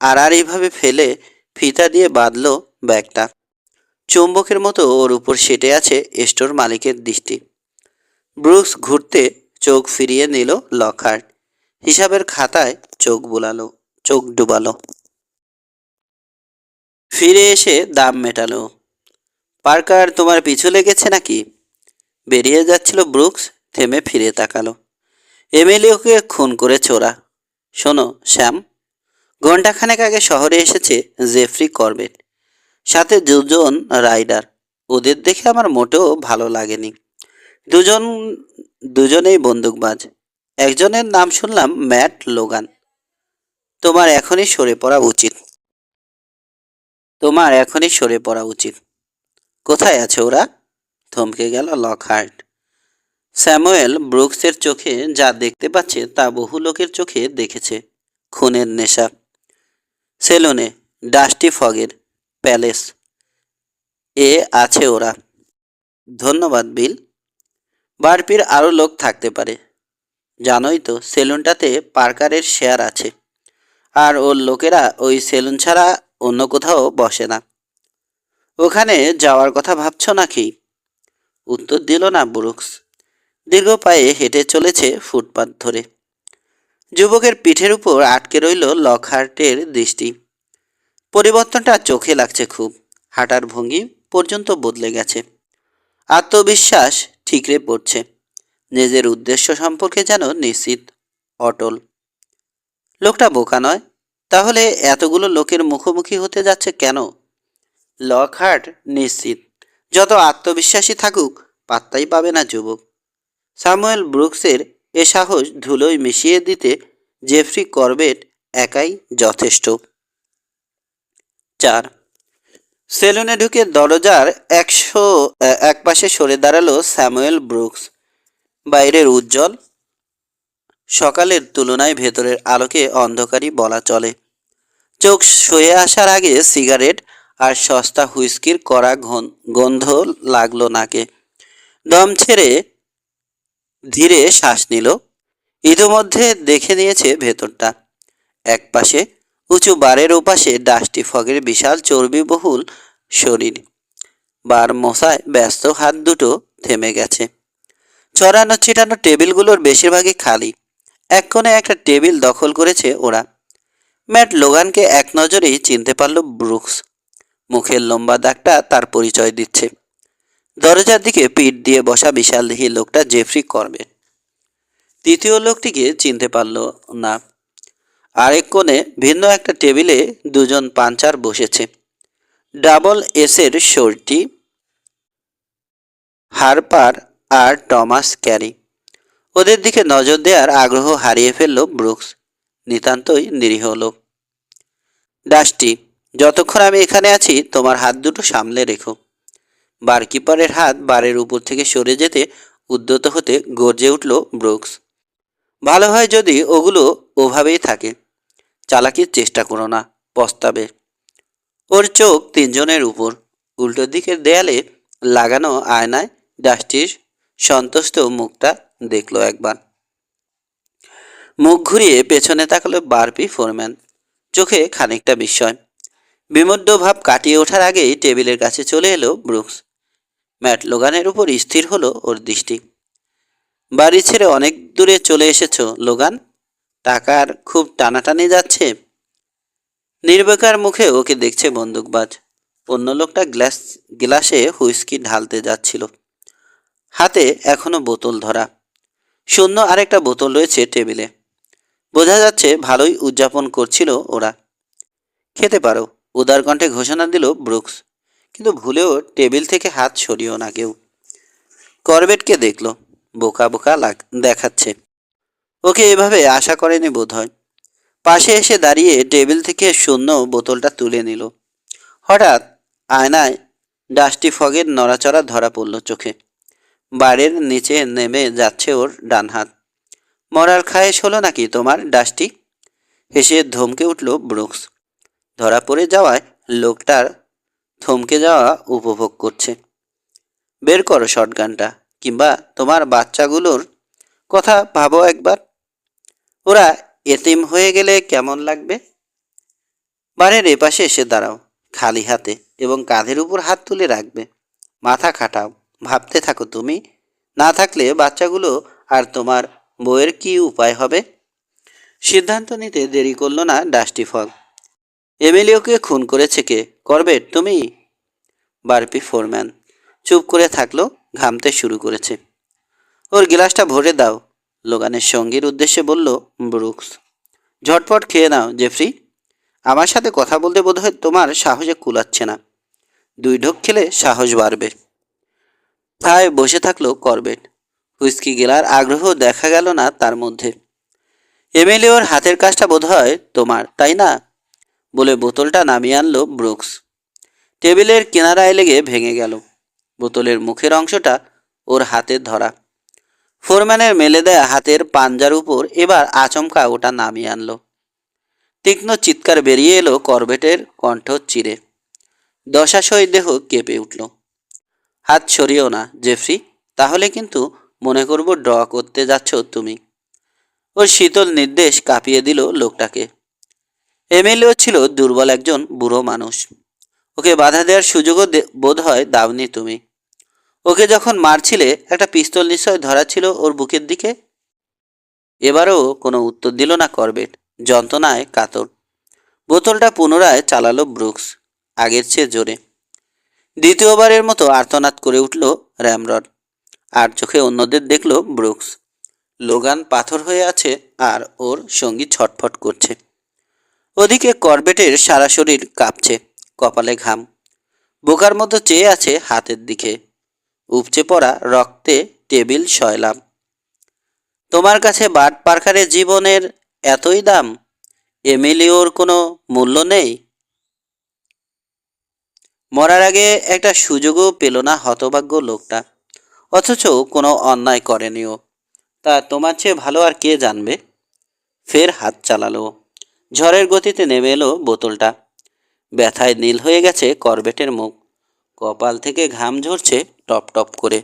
আড়াআড়িভাবে ফেলে ফিতা দিয়ে বাঁধল ব্যাগটা। চুম্বকের মতো ওর উপর সেটে আছে স্টোর মালিকের দৃষ্টি। ব্রুকস ঘুরতে চোখ ফিরিয়ে নিল লকহার্ট। হিসাবের খাতায় চোখ ডুবালো। ফিরে এসে দাম মেটালো। পার্কার তোমার পিছু লেগেছে নাকি? বেরিয়ে যাচ্ছিল ব্রুকস, থেমে ফিরে তাকালো। এমিলিওকে খুন করেছে ওরা। শোনো শ্যাম, ঘণ্টাখানেক আগে শহরে এসেছে জেফ্রি করবেট, সাথে 2জন রাইডার। ওদের দেখে আমার মোটেও ভালো লাগেনি। দুজনেই বন্দুকবাজ। একজনের নাম শুনলাম ম্যাট লোগান। তোমার এখনই সরে পড়া উচিত। কোথায় আছে ওরা? থমকে গেল লকহার্ট। স্যামুয়েল ব্রুকসের চোখে যা দেখতে পাচ্ছে তা বহু লোকের চোখে দেখেছে। খুনের নেশা। সেলুনে, ডাস্টি ফগের প্যালেস এ আছে ওরা। ধন্যবাদ বিল। বারপির আরও লোক থাকতে পারে। জানোই তো সেলুনটাতে পার্কারের শেয়ার আছে, আর ওর লোকেরা ওই সেলুন ছাড়া অন্য কোথাও বসে না। ওখানে যাওয়ার কথা ভাবছ নাকি? উত্তর দিল না ব্রুকস। দীর্ঘ পায়ে হেঁটে চলেছে ফুটপাত ধরে। যুবকের পিঠের উপর আটকে রইল লকহার্টের দৃষ্টি। পরিবর্তনটা চোখে লাগছে খুব। হাঁটার ভঙ্গি পর্যন্ত বদলে গেছে। আত্মবিশ্বাস ঠিকরে পড়ছে। নিজের উদ্দেশ্য সম্পর্কে যেন নিশ্চিত, অটল। লোকটা বোকা নয়। তাহলে এতগুলো লোকের মুখোমুখি হতে যাচ্ছে কেন? লকহার্ট নিশ্চিত, যত আত্মবিশ্বাসী থাকুক পাত্তাই পাবে না যুবক। স্যামুয়েল ব্রুকসের এ সাহস ধুলোয় মিশিয়ে দিতে জেফ্রি করবেট একাই যথেষ্ট। 4 সেলুনে ঢুকে দরজার এক পাশে সরে দাঁড়ালো স্যামুয়েল ব্রুকস। বাইরের উজ্জ্বল সকালের তুলনায় ভেতরের আলোকে অন্ধকারই বলা চলে। চোখ শুয়ে আসার আগে সিগারেট আর সস্তা হুইস্কির কড়া গন্ধ লাগলো নাকে। দম ছেড়ে ধীরে শ্বাস নিল। ইতিমধ্যে দেখে নিয়েছে ভেতরটা। একপাশে উঁচু বারের ওপাশে ডাস্টি ফগের বিশাল চর্বিবহুল শরীর। বার মশায় ব্যস্ত হাত দুটো থেমে গেছে। ছড়ানো ছিটানো টেবিলগুলোর বেশিরভাগই খালি। এক কোণে একটা টেবিল দখল করেছে ওরা। ম্যাট লোগানকে এক নজরেই চিনতে পারল ব্রুকস। মুখের লম্বা দাগটা তার পরিচয় দিচ্ছে। দরজার দিকে পিঠ দিয়ে বসা বিশালদেহী লোকটা জেফ্রি করবেট। তৃতীয় লোকটিকে চিনতে পারল না। আরেক কোণে ভিন্ন একটা টেবিলে দুজন পাঞ্চার বসেছে। ডাবল এসের শর্টি, হারপার আর টমাস ক্যারি। ওদের দিকে নজর দেওয়ার আগ্রহ হারিয়ে ফেলল ব্রুকস। নিতান্তই নিরীহ লোক। ডাস্টি, যতক্ষণ আমি এখানে আছি তোমার হাত দুটো সামলে রেখো। বারকিপারের হাত বারের উপর থেকে সরে যেতে উদ্যত হতে গর্জে উঠল ব্রুকস। ভালো হয় যদি ওগুলো ওভাবেই থাকে। চালাকির চেষ্টা করো না, পস্তাবে। ওর চোখ তিনজনের উপর। উল্টো দিকের দেয়ালে লাগানো আয়নায় ডাস্টির সন্তুষ্ট মুখটা দেখল একবার। মুখ ঘুরিয়ে পেছনে তাকালো বারপি ফোরম্যান। চোখে খানিকটা বিস্ময়। বিমূঢ় ভাব কাটিয়ে ওঠার আগেই টেবিলের কাছে চলে এলো ব্রুকস। ম্যাট লোগানের উপর স্থির হলো ওর দৃষ্টি। বাড়ি ছেড়ে অনেক দূরে চলে এসেছো লোগান? টাকার খুব টানাটানি যাচ্ছে। নির্বিকার মুখে ওকে দেখছে বন্দুকবাজ। অন্য লোকটা গ্লাসে হুইস্কি ঢালতে যাচ্ছিল। হাতে এখনো বোতল ধরা। শূন্য আরেকটা বোতল রয়েছে টেবিলে। বোঝা যাচ্ছে ভালোই উদযাপন করছিল ওরা। খেতে পারো, উদার কণ্ঠে ঘোষণা দিল ব্রুকস। কিন্তু ভুলেও টেবিল থেকে হাত সরিও না কেউ। করবেটকে দেখল। বোকা বোকা দেখাচ্ছে। ওকে এভাবে আশা করেনি বোধহয়। পাশে এসে দাঁড়িয়ে টেবিল থেকে শূন্য বোতলটা তুলে নিল। হঠাৎ আয়নায় ডাস্টি ফগের নড়াচড়া ধরা পড়ল চোখে। বারের নিচে নেমে যাচ্ছে ওর ডান হাত। মরার খায়েশ হলো নাকি তোমার ডাস্টি? হেসে ধমকে উঠল ব্রুকস। ধরা পড়ে যাওয়ায় লোকটার থমকে যাওয়া উপভোগ করছে। বের করো শটগানটা, কিংবা তোমার বাচ্চাগুলোর কথা ভাবো একবার। ওরা এতিম হয়ে গেলে কেমন লাগবে? বারের এপাশে এসে দাঁড়াও, খালি হাতে, এবং কাঁধের উপর হাত তুলে রাখবে। মাথা খাটাও, ভাবতে থাকো তুমি। না থাকলে বাচ্চাগুলো আর তোমার বউয়ের কি উপায় হবে? সিদ্ধান্ত নিতে দেরি করল না ডাস্টি ফগ। এমিলিওকে খুন করেছে কে? করবেট তুমি? বারপি ফোরম্যান চুপ করে থাকলো। ঘামতে শুরু করেছে। ওর গ্লাসটা ভরে দাও, লোগানের সঙ্গীর উদ্দেশ্যে বলল ব্রুকস। ঝটপট খেয়ে নাও জেফ্রি। আমার সাথে কথা বলতে বোধহয় তোমার সাহসে কুলাচ্ছে না। 2 ঢোক খেলে সাহস বাড়বে। ঠায় বসে থাকলো করবেট। হুইস্কি গেলার আগ্রহ দেখা গেল না তার মধ্যে। এমিলিওর হাতের কাজটা বোধহয় তোমার, তাই না? বলে বোতলটা নামিয়ে আনলো ব্রুকস। টেবিলের কিনারায় লেগে ভেঙে গেল। বোতলের মুখের অংশটা ওর হাতে ধরা। ফোরম্যানের মেলে দেয়া হাতের পাঞ্জার উপর এবার আচমকা ওটা নামিয়ে আনলো। তীক্ষ্ণ চিৎকার বেরিয়ে এলো করবেটের কণ্ঠ চিরে। দশাশয় দেহ কেঁপে উঠল। হাত সরিও না জেফ্রি, তাহলে কিন্তু মনে করব ড্র করতে যাচ্ছ তুমি। ওর শীতল নির্দেশ কাঁপিয়ে দিল লোকটাকে। এমএলএও ছিল দুর্বল একজন বুড়ো মানুষ। ওকে বাধা দেওয়ার সুযোগও বোধ হয় দাওনি তুমি। ওকে যখন মারছিলে একটা পিস্তল নিশ্চয় ধরা ছিল ওর বুকের দিকে। এবারও কোনো উত্তর দিল না করবেট, যন্ত্রণায় কাতর। বোতলটা পুনরায় চালালো ব্রুকস, আগের চেয়ে জোরে। দ্বিতীয়বারের মতো আর্তনাদ করে উঠল র্যামরড। আর চোখে অন্যদের দেখল ব্রুকস। লোগান পাথর হয়ে আছে আর ওর সঙ্গী ছটফট করছে। ওদিকে করবেটের সারা শরীর কাঁপছে, কপালে ঘাম। বোকার মতো চেয়ে আছে হাতের দিকে। উপচে পড়া রক্তে টেবিল সয়লাম। তোমার কাছে বার্ট পার্কারের জীবনের এতই দাম? এমিলিওর কোনো মূল্য নেই? মরার আগে একটা সুযোগও পেল না হতভাগ্য লোকটা। অথচ কোনো অন্যায় করেনিও। তা তোমার চেয়ে ভালো আর কে জানবে? ফের হাত চালালো। ঝড়ের গতিতে নেমে এলো বোতলটা। ব্যথায় নীল হয়ে গেছে করবেটের মুখ। কপাল থেকে ঘাম ঝরছে টপ টপ করে।